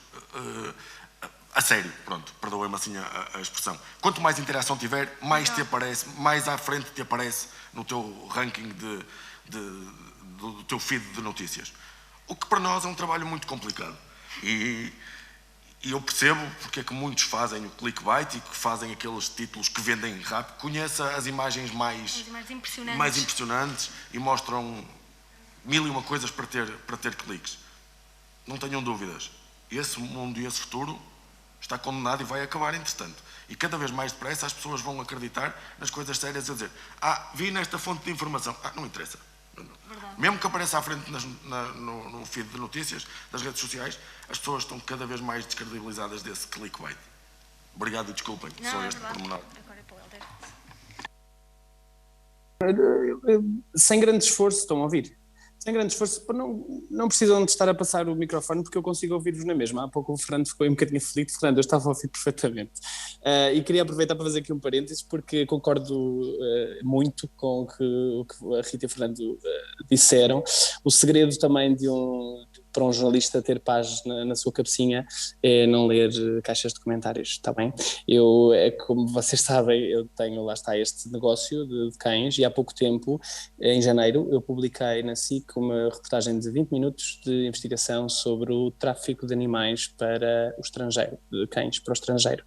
a sério. Pronto, perdoem-me assim a expressão. Quanto mais interação tiver, mais te aparece, mais à frente te aparece no teu ranking do teu feed de notícias. O que para nós é um trabalho muito complicado. E eu percebo porque é que muitos fazem o clickbait e que fazem aqueles títulos que vendem rápido. Conheça as imagens mais impressionantes e mostram mil e uma coisas para ter cliques. Não tenham dúvidas. Esse mundo e esse futuro está condenado e vai acabar entretanto. E cada vez mais depressa as pessoas vão acreditar nas coisas sérias a dizer vi nesta fonte de informação. Não interessa. Verdade. Mesmo que apareça à frente no feed de notícias das redes sociais, as pessoas estão cada vez mais descredibilizadas desse clickbait. Obrigado e desculpem, só este pormenor. Sem grande esforço, estão a ouvir? Sem grande esforço, não precisam de estar a passar o microfone porque eu consigo ouvir-vos na mesma. Há pouco o Fernando ficou um bocadinho aflito. Fernando, eu estava a ouvir perfeitamente. E queria aproveitar para fazer aqui um parênteses porque concordo muito com o que a Rita e o Fernando disseram. O segredo também para um jornalista ter paz na sua cabecinha é não ler caixas de comentários, está bem? Como vocês sabem, eu tenho, lá está, este negócio de cães e há pouco tempo, em janeiro, eu publiquei na SIC uma reportagem de 20 minutos de investigação sobre o tráfico de animais para o estrangeiro, de cães para o estrangeiro.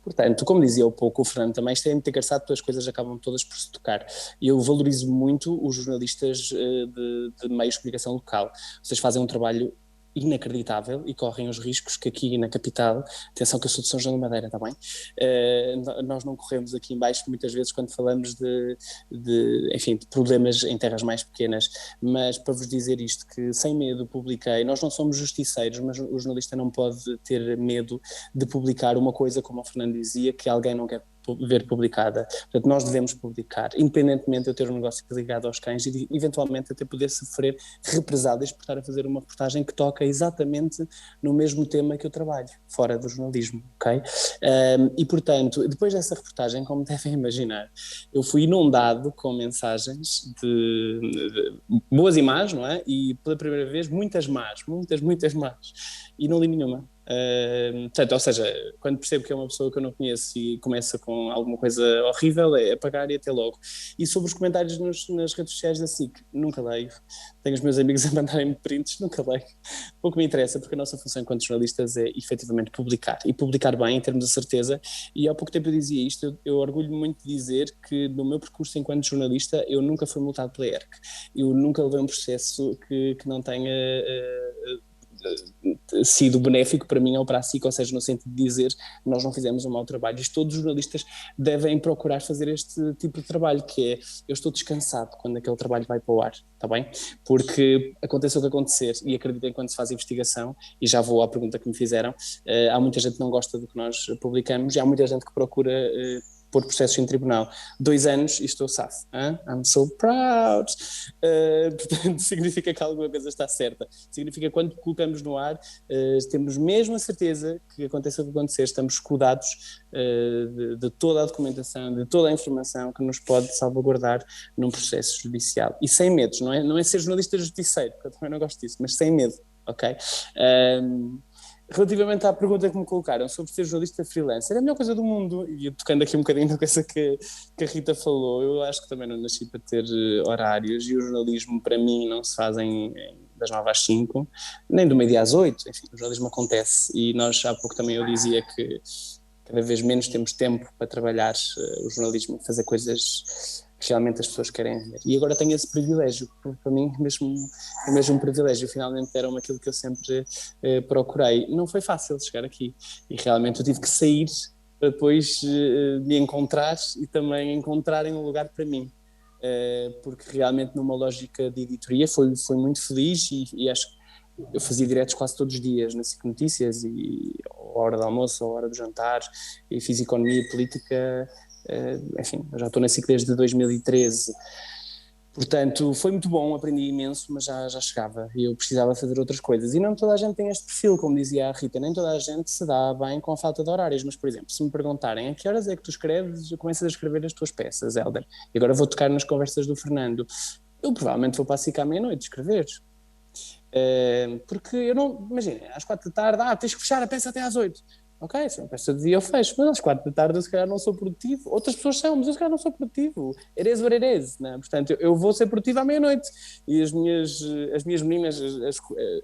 Portanto, como dizia há pouco o Fernando também, isto é muito engraçado porque as coisas acabam todas por se tocar. Eu valorizo muito os jornalistas de meios de comunicação local. Vocês fazem um trabalho inacreditável e correm os riscos que aqui na capital, atenção que eu sou de São João da Madeira, está bem? Nós não corremos aqui em baixo muitas vezes quando falamos de problemas em terras mais pequenas, mas para vos dizer isto, que sem medo publiquei, nós não somos justiceiros, mas o jornalista não pode ter medo de publicar uma coisa, como o Fernando dizia, que alguém não quer ver publicada. Portanto, nós devemos publicar, independentemente de eu ter um negócio ligado aos cães e de, eventualmente até poder sofrer represálias por estar a fazer uma reportagem que toca exatamente no mesmo tema que eu trabalho, fora do jornalismo, ok? E portanto, depois dessa reportagem, como devem imaginar, eu fui inundado com mensagens de boas e más, não é? E pela primeira vez muitas más, muitas más, e não li nenhuma. Portanto, ou seja, quando percebo que é uma pessoa que eu não conheço e começa com alguma coisa horrível, é apagar e até logo. E sobre os comentários nas redes sociais da SIC, nunca leio. Tenho os meus amigos a mandarem-me prints, nunca leio. Pouco me interessa, porque a nossa função enquanto jornalistas é efetivamente publicar, e publicar bem, em termos de certeza. E há pouco tempo eu dizia isto, eu orgulho muito de dizer que no meu percurso enquanto jornalista eu nunca fui multado pela ERC. Eu nunca levei um processo que não tenha sido benéfico para mim ou para a SIC, ou seja, no sentido de dizer nós não fizemos um mau trabalho. Isto todos os jornalistas devem procurar fazer este tipo de trabalho, que é, eu estou descansado quando aquele trabalho vai para o ar, está bem? Porque aconteceu o que acontecer, e acreditem, quando se faz investigação, e já vou à pergunta que me fizeram, há muita gente que não gosta do que nós publicamos, e há muita gente que procura pôr processos em tribunal. 2 anos e estou safo. I'm so proud. Portanto, significa que alguma coisa está certa. Significa que quando colocamos no ar, temos mesmo a certeza que aconteça o que acontecer, estamos escudados de toda a documentação, de toda a informação que nos pode salvaguardar num processo judicial. E sem medos, não é ser jornalista justiceiro, porque eu também não gosto disso, mas sem medo, ok? Relativamente à pergunta que me colocaram sobre ser jornalista freelancer, é a melhor coisa do mundo, e tocando aqui um bocadinho na coisa que a Rita falou, eu acho que também não nasci para ter horários, e o jornalismo para mim não se faz das 9 às 5, nem do meio-dia às 8, enfim, o jornalismo acontece, e nós há pouco também eu dizia que cada vez menos temos tempo para trabalhar o jornalismo e fazer coisas que realmente as pessoas querem ver. E agora tenho esse privilégio, para mim é mesmo um privilégio, finalmente deram-me aquilo que eu sempre procurei. Não foi fácil chegar aqui, e realmente eu tive que sair para depois me encontrar e também encontrarem um lugar para mim, porque realmente numa lógica de editoria foi muito feliz, e acho que eu fazia diretos quase todos os dias na SIC Notícias, e à hora do almoço, à hora do jantar, e fiz economia e política. Enfim, eu já estou na SIC desde 2013, portanto foi muito bom, aprendi imenso, mas já chegava e eu precisava fazer outras coisas, e não toda a gente tem este perfil, como dizia a Rita, nem toda a gente se dá bem com a falta de horários, mas por exemplo, se me perguntarem a que horas é que tu escreves, eu começo a escrever as tuas peças, Hélder, e agora vou tocar nas conversas do Fernando, eu provavelmente vou para a SIC à meia-noite escrever, porque eu não, imagina, às 4 da tarde, tens que fechar a peça até às 8. Ok, se é uma peça de dia eu fecho, mas às 4 da tarde eu se calhar não sou produtivo, outras pessoas são, mas eu se calhar não sou produtivo, it is what it is, né? Portanto eu vou ser produtivo à meia-noite, e as minhas meninas,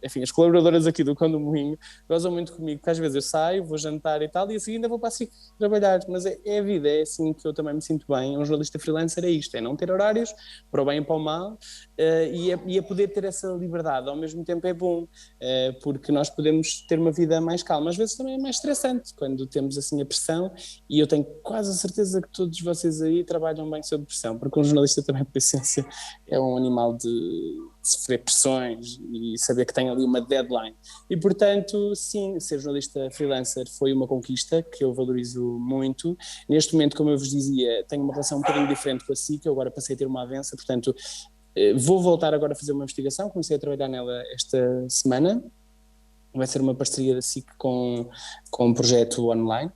enfim, as colaboradoras aqui do Cão do Moinho gozam muito comigo, porque às vezes eu saio, vou jantar e tal, e a seguir ainda vou para a SIC trabalhar, mas é a vida, é assim que eu também me sinto bem. Um jornalista freelancer é isto, é não ter horários, para o bem e para o mal, e é poder ter essa liberdade, ao mesmo tempo é bom, porque nós podemos ter uma vida mais calma, às vezes também é mais estressante, quando temos assim a pressão, e eu tenho quase a certeza que todos vocês aí trabalham bem sob pressão, porque um jornalista também, por essência, é um animal de sofrer pressões e saber que tem ali uma deadline, e portanto sim, ser jornalista freelancer foi uma conquista que eu valorizo muito. Neste momento, como eu vos dizia, tenho uma relação um bocadinho diferente com a SIC, eu agora passei a ter uma avança, portanto Vou voltar agora a fazer uma investigação, comecei a trabalhar nela esta semana. Vai ser uma parceria da SIC com um projeto online,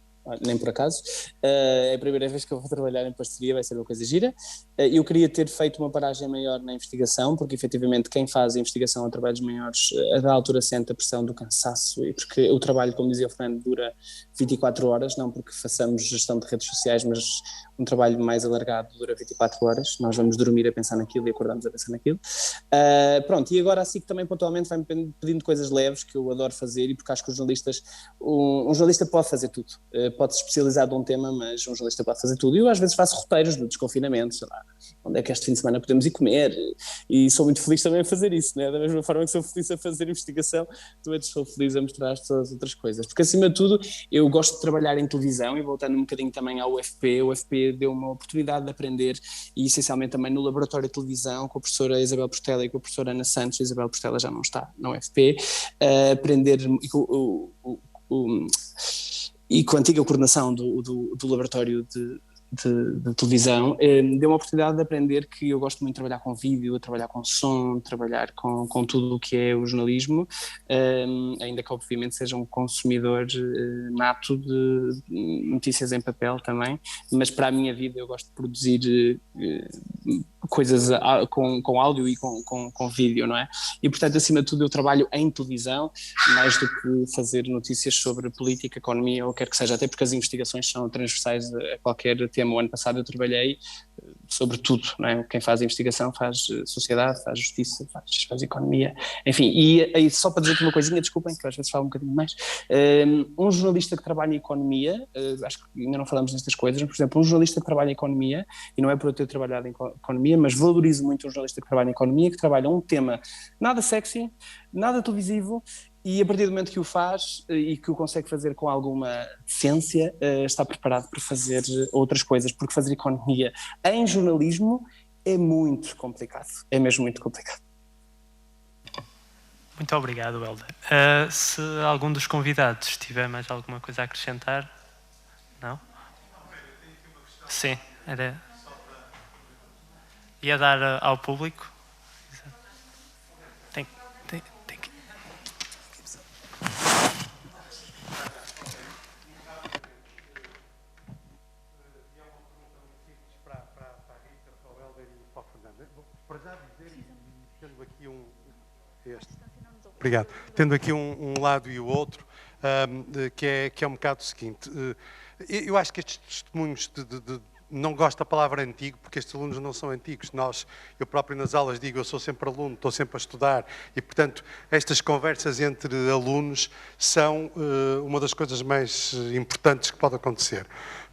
nem por acaso. É a primeira vez que eu vou trabalhar em parceria, vai ser uma coisa gira. Eu queria ter feito uma paragem maior na investigação, porque efetivamente quem faz a investigação a trabalhos maiores, a da altura sente a pressão do cansaço, e porque o trabalho, como dizia o Fernando, dura 24 horas, não porque façamos gestão de redes sociais, mas um trabalho mais alargado dura 24 horas, nós vamos dormir a pensar naquilo e acordamos a pensar naquilo. Pronto, e agora a SIC também pontualmente vai-me pedindo coisas leves que eu adoro fazer, e porque acho que os jornalistas, um jornalista pode fazer tudo, pode se especializar de um tema, mas um jornalista pode fazer tudo, e eu às vezes faço roteiros do desconfinamento, sei lá, onde é que este fim de semana podemos ir comer, e sou muito feliz também a fazer isso, né? Da mesma forma que sou feliz a fazer investigação, também sou feliz a mostrar às pessoas outras coisas, porque acima de tudo eu gosto de trabalhar em televisão, e voltando um bocadinho também ao UFP, o UFP deu uma oportunidade de aprender, e essencialmente também no laboratório de televisão, com a professora Isabel Portela e com a professora Ana Santos. A Isabel Portela já não está no UFP, aprender e com a antiga coordenação do laboratório de televisão, deu uma oportunidade de aprender que eu gosto muito de trabalhar com vídeo, trabalhar com som, trabalhar com tudo o que é o jornalismo, ainda que obviamente seja um consumidor nato de notícias em papel também, mas para a minha vida eu gosto de produzir coisas com áudio e com vídeo, não é? E portanto, acima de tudo, eu trabalho em televisão, mais do que fazer notícias sobre política, economia ou o que quer que seja, até porque as investigações são transversais a qualquer tema. O ano passado eu trabalhei sobre tudo, não é? Quem faz investigação faz sociedade, faz justiça, faz economia, enfim. E só para dizer aqui uma coisinha, desculpem, que eu às vezes falo um bocadinho mais, um jornalista que trabalha em economia, acho que ainda não falamos nestas coisas, mas, por exemplo, um jornalista que trabalha em economia, e não é por eu ter trabalhado em economia, mas valorizo muito um jornalista que trabalha em economia, que trabalha um tema nada sexy, nada televisivo, e a partir do momento que o faz e que o consegue fazer com alguma decência, está preparado para fazer outras coisas, porque fazer economia em jornalismo é muito complicado, é mesmo muito complicado. Muito obrigado, Helder. Se algum dos convidados tiver mais alguma coisa a acrescentar? Não? Sim, era... Ia dar ao público? Tem que... Para já dizer, tendo aqui obrigado. Tendo aqui um lado e o outro, que é um bocado o seguinte. Eu acho que estes testemunhos não gosto da palavra antigo, porque estes alunos não são antigos. Eu próprio nas aulas digo, eu sou sempre aluno, estou sempre a estudar, e portanto estas conversas entre alunos são uma das coisas mais importantes que pode acontecer.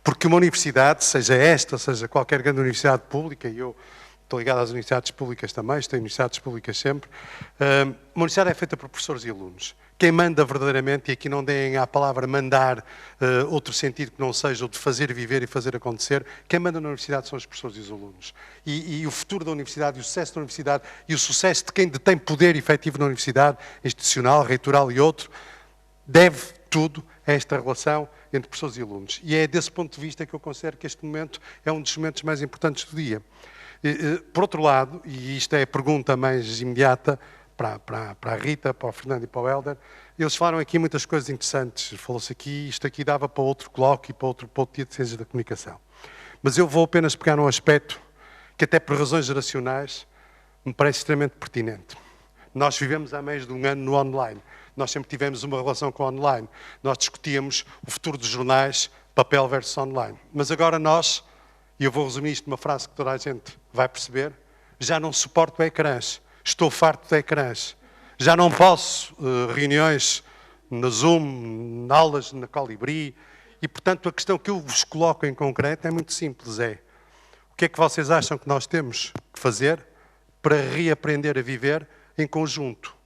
Porque uma universidade, seja esta, seja qualquer grande universidade pública, e eu estou ligado às universidades públicas também, estou em universidades públicas sempre, uma universidade é feita por professores e alunos. Quem manda verdadeiramente, e aqui não deem à palavra mandar outro sentido que não seja o de fazer viver e fazer acontecer, quem manda na universidade são os professores e os alunos. E o futuro da universidade, e o sucesso da universidade, e o sucesso de quem detém poder efetivo na universidade, institucional, reitoral e outro, deve tudo a esta relação entre professores e alunos. E é desse ponto de vista que eu considero que este momento é um dos momentos mais importantes do dia. Por outro lado, e isto é a pergunta mais imediata, para a Rita, para o Fernando e para o Helder, eles falaram aqui muitas coisas interessantes. Falou-se aqui, isto aqui dava para outro colóquio e para outro dia de Ciências da Comunicação. Mas eu vou apenas pegar num aspecto que até por razões geracionais me parece extremamente pertinente. Nós vivemos há mais de um ano no online. Nós sempre tivemos uma relação com o online. Nós discutíamos o futuro dos jornais, papel versus online. Mas agora nós, e eu vou resumir isto numa frase que toda a gente vai perceber, já não suporto ecrãs. Estou farto de ecrãs. Já não posso reuniões na Zoom, aulas na Colibri. E, portanto, a questão que eu vos coloco em concreto é muito simples. O que é que vocês acham que nós temos que fazer para reaprender a viver em conjunto,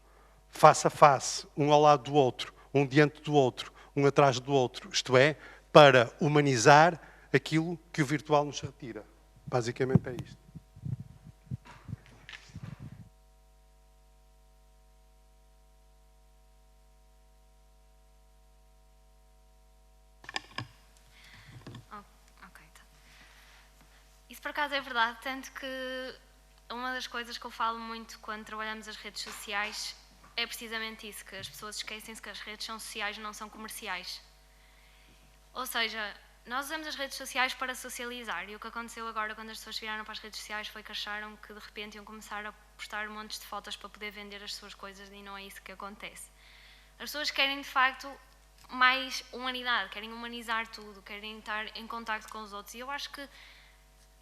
face a face, um ao lado do outro, um diante do outro, um atrás do outro. Isto é, para humanizar aquilo que o virtual nos retira. Basicamente é isto. Isso por acaso é verdade, tanto que uma das coisas que eu falo muito quando trabalhamos as redes sociais é precisamente isso, que as pessoas esquecem-se que as redes são sociais, não são comerciais. Ou seja, nós usamos as redes sociais para socializar, e o que aconteceu agora quando as pessoas viraram para as redes sociais foi que acharam que de repente iam começar a postar montes de fotos para poder vender as suas coisas, e não é isso que acontece. As pessoas querem de facto mais humanidade, querem humanizar tudo, querem estar em contacto com os outros, e eu acho que,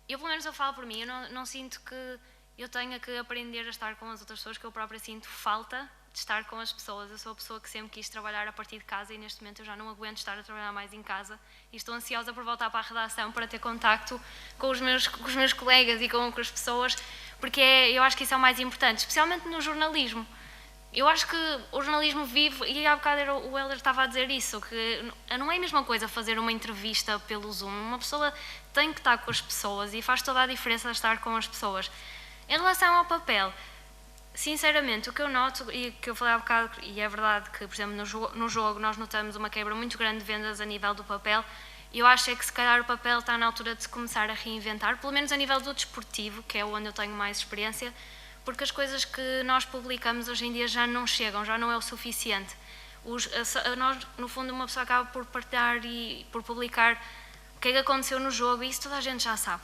pelo menos eu falo por mim, eu não sinto que eu tenha que aprender a estar com as outras pessoas, que eu própria sinto falta de estar com as pessoas. Eu sou a pessoa que sempre quis trabalhar a partir de casa, e neste momento eu já não aguento estar a trabalhar mais em casa, e estou ansiosa por voltar para a redação para ter contacto com os meus colegas e com as pessoas, porque eu acho que isso é o mais importante, especialmente no jornalismo. Eu acho que o jornalismo vive, e há bocado o Helder estava a dizer isso, que não é a mesma coisa fazer uma entrevista pelo Zoom. Uma pessoa tem que estar com as pessoas, e faz toda a diferença estar com as pessoas. Em relação ao papel, sinceramente, o que eu noto, e que eu falei há bocado, e é verdade que, por exemplo, no jogo nós notamos uma quebra muito grande de vendas a nível do papel, e eu acho que se calhar o papel está na altura de se começar a reinventar, pelo menos a nível do desportivo, que é onde eu tenho mais experiência, porque as coisas que nós publicamos hoje em dia já não chegam, já não é o suficiente. Nós, no fundo, uma pessoa acaba por partilhar e por publicar o que é que aconteceu no jogo, e isso toda a gente já sabe.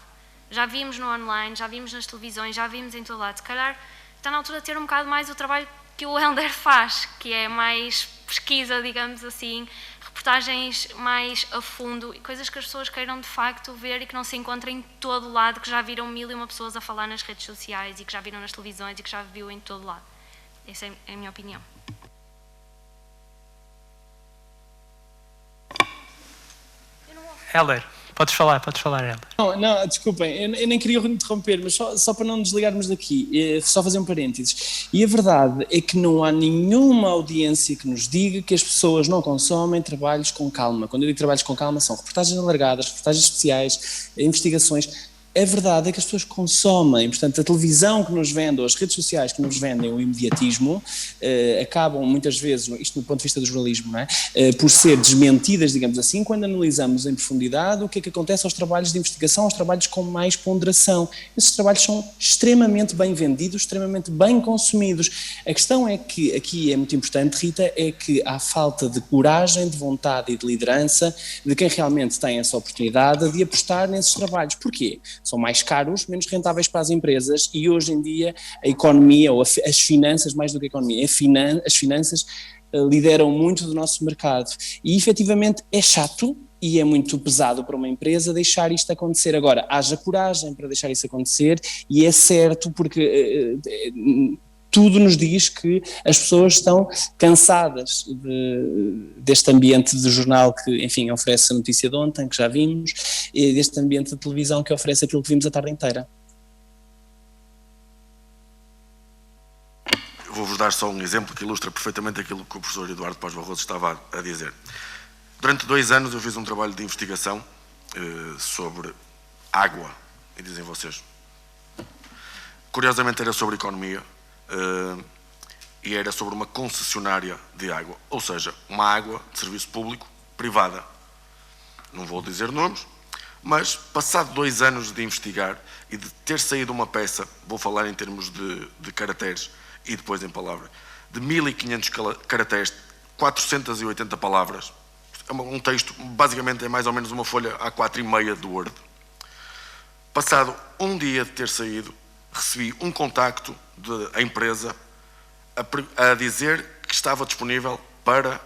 Já vimos no online, já vimos nas televisões, já vimos em todo lado. Se calhar está na altura de ter um bocado mais o trabalho que o Helder faz, que é mais pesquisa, digamos assim, reportagens mais a fundo, e coisas que as pessoas queiram de facto ver e que não se encontram em todo lado, que já viram 1001 pessoas a falar nas redes sociais e que já viram nas televisões e que já viu em todo lado. Essa é a minha opinião. Helder, podes falar, Helder. Não, desculpem, eu nem queria interromper, mas só para não nos desligarmos daqui, só fazer um parênteses. E a verdade é que não há nenhuma audiência que nos diga que as pessoas não consomem trabalhos com calma. Quando eu digo trabalhos com calma, são reportagens alargadas, reportagens especiais, investigações. A verdade é que as pessoas consomem, portanto, a televisão que nos vende, ou as redes sociais que nos vendem o imediatismo, acabam muitas vezes, isto do ponto de vista do jornalismo, não é? Por ser desmentidas, digamos assim, quando analisamos em profundidade o que é que acontece aos trabalhos de investigação, aos trabalhos com mais ponderação. Esses trabalhos são extremamente bem vendidos, extremamente bem consumidos. A questão é que, aqui é muito importante, Rita, é que há falta de coragem, de vontade e de liderança de quem realmente tem essa oportunidade de apostar nesses trabalhos. Porquê? São mais caros, menos rentáveis para as empresas, e hoje em dia a economia, ou as finanças, mais do que a economia, as finanças lideram muito do nosso mercado, e efetivamente é chato e é muito pesado para uma empresa deixar isto acontecer. Agora, haja coragem para deixar isso acontecer, e é certo, porque tudo nos diz que as pessoas estão cansadas deste ambiente de jornal que, enfim, oferece a notícia de ontem, que já vimos, e deste ambiente de televisão que oferece aquilo que vimos a tarde inteira. Eu vou-vos dar só um exemplo que ilustra perfeitamente aquilo que o professor Eduardo Paz Barroso estava a dizer. Durante 2 anos eu fiz um trabalho de investigação sobre água, e dizem vocês. Curiosamente era sobre economia, e era sobre uma concessionária de água, ou seja, uma água de serviço público privada. Não vou dizer nomes, mas passado 2 anos de investigar e de ter saído uma peça, vou falar em termos de caracteres e depois em palavras, de 1500 caracteres, 480 palavras, um texto, basicamente é mais ou menos uma folha A4,5 do Word. Passado um dia de ter saído, recebi um contacto da empresa a dizer que estava disponível para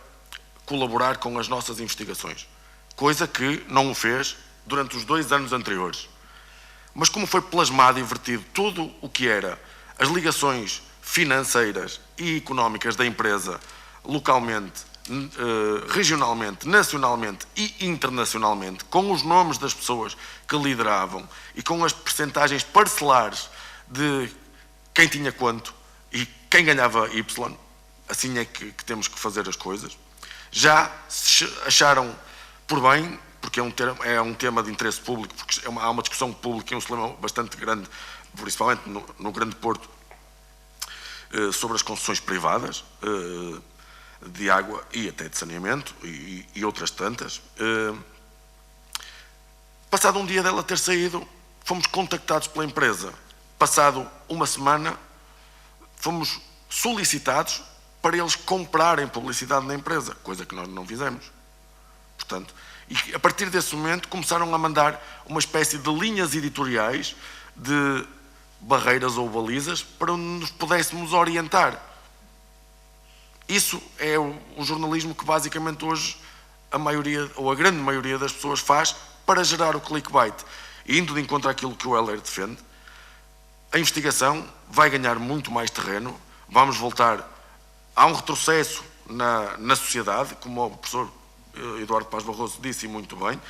colaborar com as nossas investigações, coisa que não o fez durante os 2 anos anteriores. Mas como foi plasmado e vertido tudo o que era as ligações financeiras e económicas da empresa localmente, regionalmente, nacionalmente e internacionalmente, com os nomes das pessoas que lideravam e com as percentagens parcelares de quem tinha quanto e quem ganhava Y, assim é que temos que fazer as coisas. Já se acharam por bem, porque é um tema de interesse público, porque há uma discussão pública e um cinema bastante grande, principalmente no Grande Porto, sobre as concessões privadas de água e até de saneamento e outras tantas. Passado um dia dela ter saído, fomos contactados pela empresa passado uma semana, fomos solicitados para eles comprarem publicidade na empresa, coisa que nós não fizemos. Portanto, e a partir desse momento começaram a mandar uma espécie de linhas editoriais, de barreiras ou balizas, para onde nos pudéssemos orientar. Isso é o jornalismo que basicamente hoje a maioria, ou a grande maioria das pessoas faz para gerar o clickbait. E indo de encontro àquilo que o Heller defende, a investigação vai ganhar muito mais terreno, vamos voltar a um retrocesso na sociedade, como o professor Eduardo Paz Barroso disse muito bem,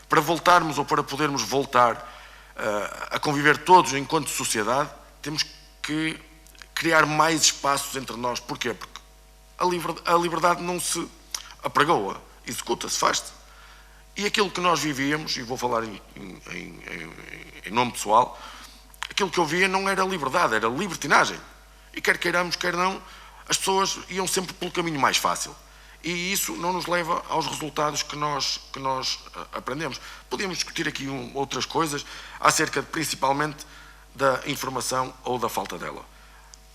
para voltarmos ou para podermos voltar a conviver todos enquanto sociedade, temos que criar mais espaços entre nós. Porquê? Porque a liberdade não se apregoa, executa-se, faz-se. E aquilo que nós vivíamos, e vou falar em nome pessoal, aquilo que eu via não era liberdade, era libertinagem. E quer queiramos, quer não, as pessoas iam sempre pelo caminho mais fácil. E isso não nos leva aos resultados que nós aprendemos. Podíamos discutir aqui outras coisas, acerca principalmente da informação ou da falta dela.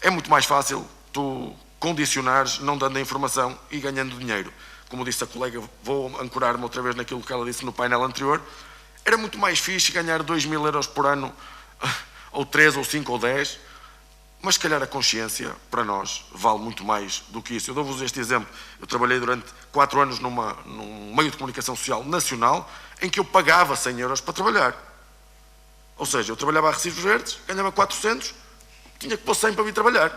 É muito mais fácil tu condicionares não dando a informação e ganhando dinheiro. Como disse a colega, vou ancorar-me outra vez naquilo que ela disse no painel anterior, era muito mais fixe ganhar 2.000 euros por ano, ou 3, ou 5, ou 10, mas se calhar a consciência, para nós, vale muito mais do que isso. Eu dou-vos este exemplo. Eu trabalhei durante 4 anos num meio de comunicação social nacional, em que eu pagava 100 euros para trabalhar. Ou seja, eu trabalhava a Recibos Verdes, ganhava 400, tinha que pôr 100 para vir trabalhar,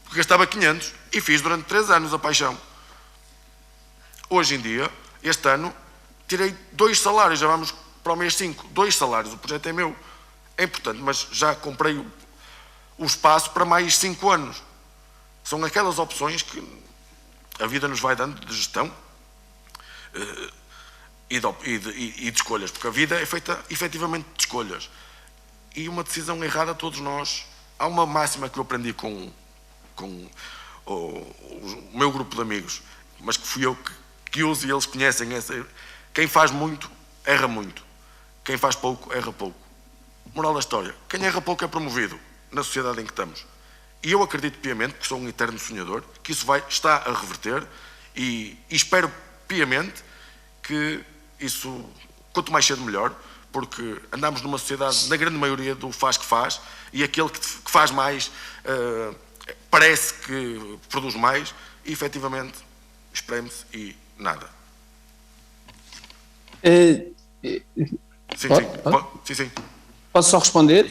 porque gastava 500, e fiz durante 3 anos a paixão. Hoje em dia, este ano, tirei 2 salários, já vamos para o mês 5, 2 salários, o projeto é meu. É importante, mas já comprei o espaço para mais 5 anos. São aquelas opções que a vida nos vai dando de gestão e de escolhas, porque a vida é feita efetivamente de escolhas. E uma decisão errada, todos nós... Há uma máxima que eu aprendi com o meu grupo de amigos, mas que fui eu que uso e eles conhecem essa. Quem faz muito, erra muito. Quem faz pouco, erra pouco. Moral da história, quem erra pouco é promovido na sociedade em que estamos. E eu acredito piamente, porque sou um eterno sonhador, que isso está a reverter e espero piamente que isso, quanto mais cedo melhor, porque andamos numa sociedade, na grande maioria, do faz que faz, e aquele que faz mais parece que produz mais, e efetivamente espreme-se e nada. Sim. Posso só responder?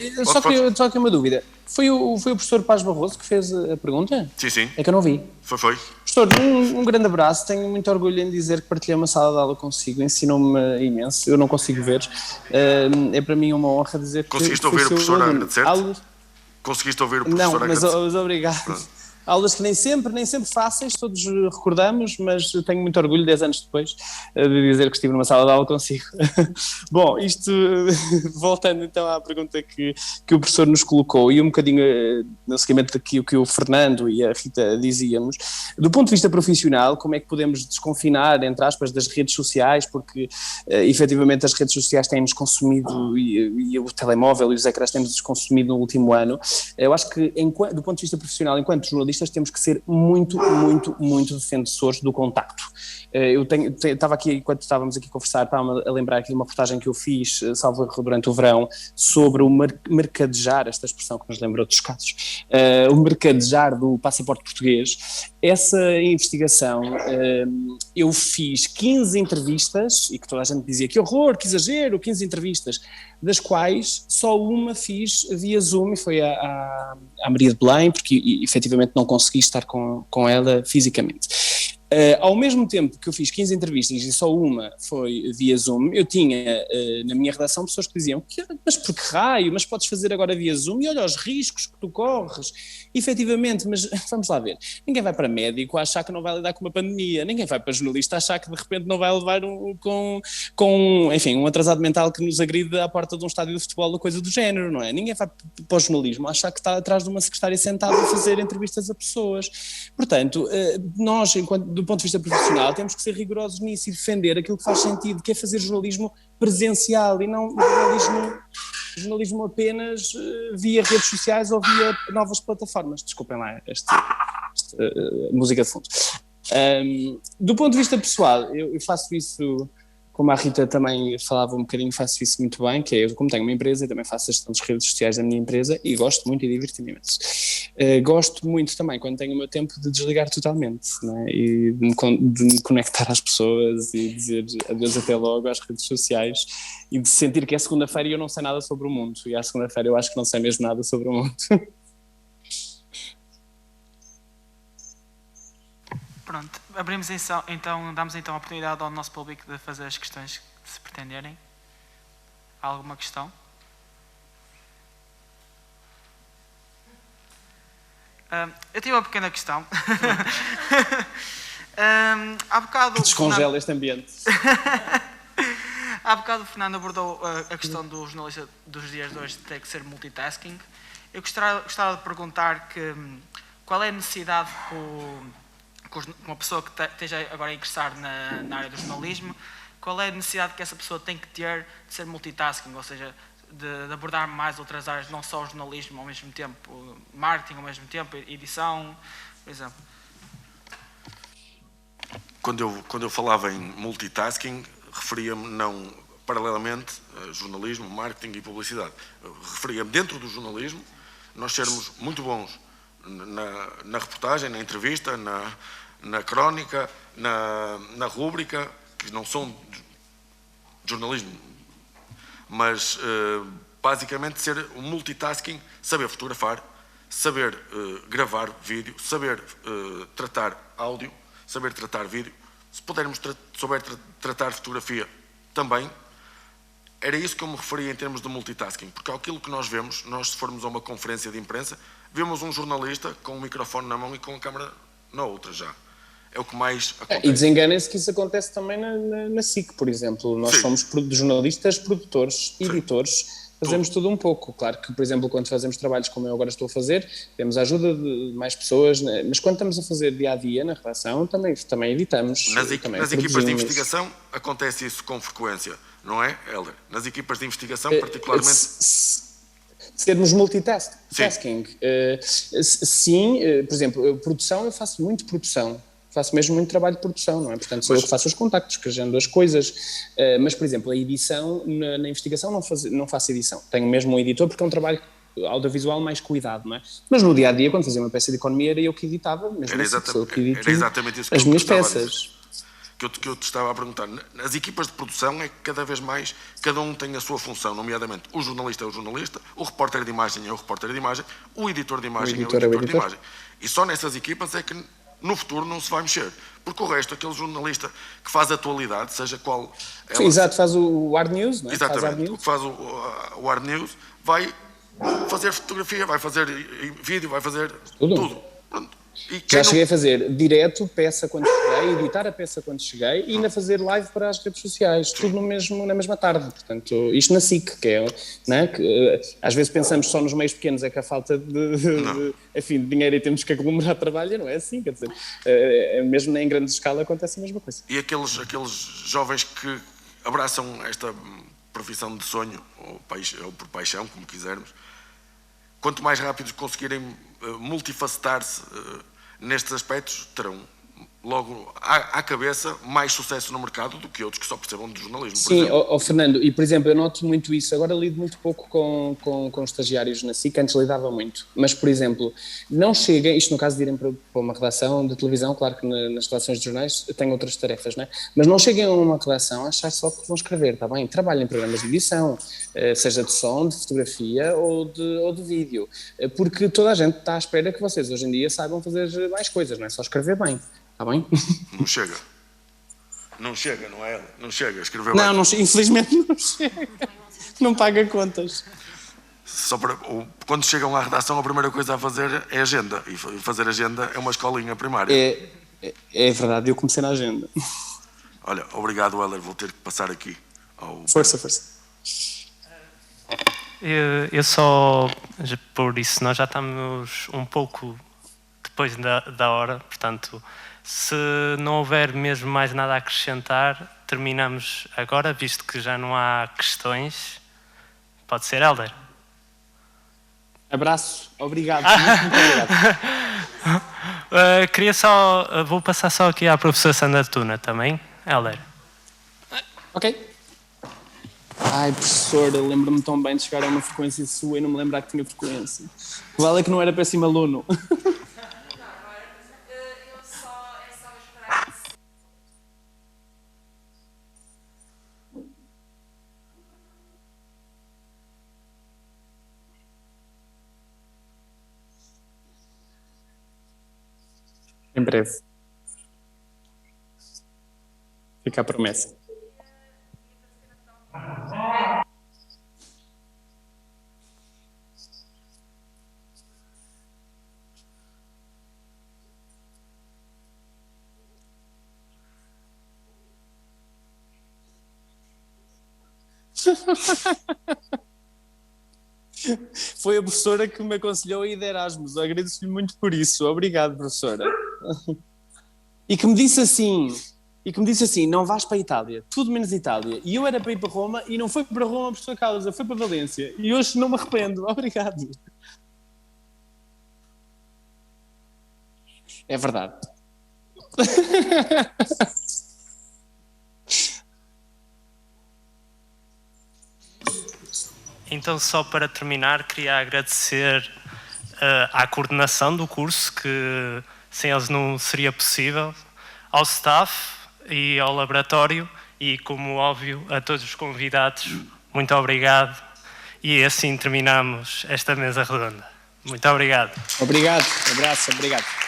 Só que uma dúvida. Foi o professor Paz Barroso que fez a pergunta? Sim. É que eu não vi. Foi. Professor, um grande abraço. Tenho muito orgulho em dizer que partilhei uma sala de aula consigo. Ensinou-me imenso. Eu não consigo ver. É para mim uma honra dizer que... Conseguiste ouvir o professor a agradecer-te? Conseguiste ouvir o professor a agradecer-te? Não, mas obrigado. Aulas que nem sempre fáceis, todos recordamos, mas eu tenho muito orgulho, 10 anos depois, de dizer que estive numa sala de aula consigo. Bom, isto, voltando então à pergunta que o professor nos colocou, e um bocadinho no seguimento daquilo que o Fernando e a Rita dizíamos, do ponto de vista profissional, como é que podemos desconfinar, entre aspas, das redes sociais, porque efetivamente as redes sociais têm-nos consumido, e o telemóvel e os ecrãs têm-nos consumido no último ano. Eu acho que, do ponto de vista profissional, enquanto jornalistas, temos que ser muito defensores do contacto. Eu estava aqui, enquanto estávamos aqui a conversar, estava a lembrar aqui de uma reportagem que eu fiz, salvo erro, durante o verão, sobre o mercadejar, esta expressão que nos lembrou dos casos, o mercadejar do passaporte português. Essa investigação, eu fiz 15 entrevistas, e que toda a gente dizia que horror, que exagero, 15 entrevistas, das quais só uma fiz via Zoom, e foi à Maria de Belém, porque efetivamente não consegui estar com ela fisicamente. Ao mesmo tempo que eu fiz 15 entrevistas e só uma foi via Zoom, eu tinha na minha redação pessoas que diziam, mas por que raio, mas podes fazer agora via Zoom, e olha os riscos que tu corres, efetivamente, mas vamos lá ver, ninguém vai para médico a achar que não vai lidar com uma pandemia, ninguém vai para jornalista a achar que de repente não vai levar um atrasado mental que nos agride à porta de um estádio de futebol ou coisa do género, não é? Ninguém vai para o jornalismo a achar que está atrás de uma secretária sentada a fazer entrevistas a pessoas. Portanto, nós, do ponto de vista profissional, temos que ser rigorosos nisso e defender aquilo que faz sentido, que é fazer jornalismo presencial e não jornalismo jornalismo apenas via redes sociais ou via novas plataformas. Desculpem lá esta música de fundo. Do ponto de vista pessoal, eu faço isso, como a Rita também falava um bocadinho, faço isso muito bem, que é eu, como tenho uma empresa, também faço a gestão das redes sociais da minha empresa e gosto muito e divirto-me imenso. Gosto muito também, quando tenho o meu tempo, de desligar totalmente, não é? E de me conectar às pessoas e dizer adeus até logo às redes sociais e de sentir que é segunda-feira e eu não sei nada sobre o mundo, e à segunda-feira eu acho que não sei mesmo nada sobre o mundo. Pronto, abrimos então, damos então a oportunidade ao nosso público de fazer as questões que se pretenderem. Há alguma questão? Eu tive uma pequena questão. Há bocado... Descongela este ambiente. Há bocado o Fernando abordou a questão do jornalista dos dias de hoje de ter que ser multitasking. Eu gostava de perguntar qual é a necessidade com uma pessoa que esteja agora a ingressar na área do jornalismo, qual é a necessidade que essa pessoa tem que ter de ser multitasking, ou seja, de abordar mais outras áreas, não só o jornalismo ao mesmo tempo, marketing ao mesmo tempo, edição, por exemplo. Quando eu falava em multitasking, referia-me não paralelamente a jornalismo, marketing e publicidade. Referia-me dentro do jornalismo, nós sermos muito bons na reportagem, na entrevista, na crónica, na rúbrica, que não são de jornalismo, mas basicamente ser um multitasking, saber fotografar, saber gravar vídeo, saber tratar áudio, saber tratar vídeo, se pudermos souber tratar fotografia também. Era isso que eu me referia em termos de multitasking, porque aquilo que nós vemos, nós se formos a uma conferência de imprensa, vemos um jornalista com um microfone na mão e com a câmera na outra já. É o que mais acontece. E desenganem-se que isso acontece também na SIC, por exemplo. Nós Sim. somos jornalistas, produtores, editores, fazemos tudo um pouco. Claro que, por exemplo, quando fazemos trabalhos como eu agora estou a fazer, temos a ajuda de mais pessoas, mas quando estamos a fazer dia-a-dia na redação, também editamos. Nas também equipas de investigação acontece isso com frequência, não é, Hélder? Nas equipas de investigação, particularmente... Sermos multitasking. Sim, por exemplo, produção, eu faço muito produção. Faço mesmo muito trabalho de produção, não é? Portanto, sou eu que faço os contactos, que agendo as coisas. Mas, por exemplo, a edição, na investigação não faço edição. Tenho mesmo um editor porque é um trabalho audiovisual mais cuidado, não é? Mas no dia-a-dia, quando fazia uma peça de economia, era eu que editava, mesmo era exatamente isso que as minhas peças. Que eu te estava a perguntar. Nas equipas de produção é que cada vez mais cada um tem a sua função, nomeadamente o jornalista é o jornalista, o repórter de imagem é o repórter de imagem, o editor de imagem é o editor de imagem. E só nessas equipas é que no futuro não se vai mexer. Porque o resto, aquele jornalista que faz a atualidade, seja qual... Sim, exato, faz o Hard News, não é? Exatamente, o que faz o Hard News vai fazer fotografia, vai fazer vídeo, vai fazer tudo. Pronto. Já cheguei a fazer direto, peça quando cheguei, editar a peça quando cheguei e ainda fazer live para as redes sociais, tudo na mesma tarde. Portanto, isto na SIC, que é, não é? Que, às vezes pensamos só nos meios pequenos é que a falta de dinheiro e temos que aglomerar trabalho, não é assim, quer dizer, mesmo em grande escala acontece a mesma coisa. E aqueles jovens que abraçam esta profissão de sonho, ou por paixão, como quisermos, quanto mais rápido conseguirem multifacetar-se nestes aspectos, terão logo à cabeça mais sucesso no mercado do que outros que só percebam de jornalismo. Sim, Fernando, e por exemplo, eu noto muito isso, agora lido muito pouco com estagiários na SIC, antes lidava muito, mas por exemplo, não cheguem, isto no caso de irem para uma redação de televisão, claro que nas redações de jornais têm outras tarefas, não é? Mas não cheguem a uma redação a achar só que vão escrever, está bem? Trabalhem em programas de edição, seja de som, de fotografia ou de vídeo, porque toda a gente está à espera que vocês hoje em dia saibam fazer mais coisas, não é só escrever bem. Está bem? Não chega. Não chega, não é? Não chega a escrever bem. Não, infelizmente não chega. Não paga contas. Quando chegam à redação, a primeira coisa a fazer é agenda. E fazer agenda é uma escolinha primária. É verdade, eu comecei na agenda. Olha, obrigado, Hélder. Vou ter que passar aqui ao... Força. Eu só, por isso, nós já estamos um pouco depois da hora, portanto... Se não houver mesmo mais nada a acrescentar, terminamos agora, visto que já não há questões. Pode ser, Helder? Abraço, obrigado, muito obrigado. Queria só, vou passar só aqui à professora Sandra Tuna também, Helder. Ok. Ai, professor, eu lembro-me tão bem de chegar a uma frequência sua e não me lembrar que tinha frequência. Vale é que não era péssimo aluno. Em breve. Fica a promessa. Foi a professora que me aconselhou a ir de Erasmus. Agradeço-lhe muito por isso. Obrigado, professora. E que me disse assim, não vais para a Itália, tudo menos Itália. E eu era para ir para Roma e não foi para Roma por sua causa, foi para Valência. E hoje não me arrependo. Obrigado. É verdade. Então, só para terminar, queria agradecer à coordenação do curso, que sem eles não seria possível, ao staff e ao laboratório e, como óbvio, a todos os convidados. Muito obrigado. E assim terminamos esta mesa redonda. Muito obrigado. Obrigado. Abraço. Obrigado.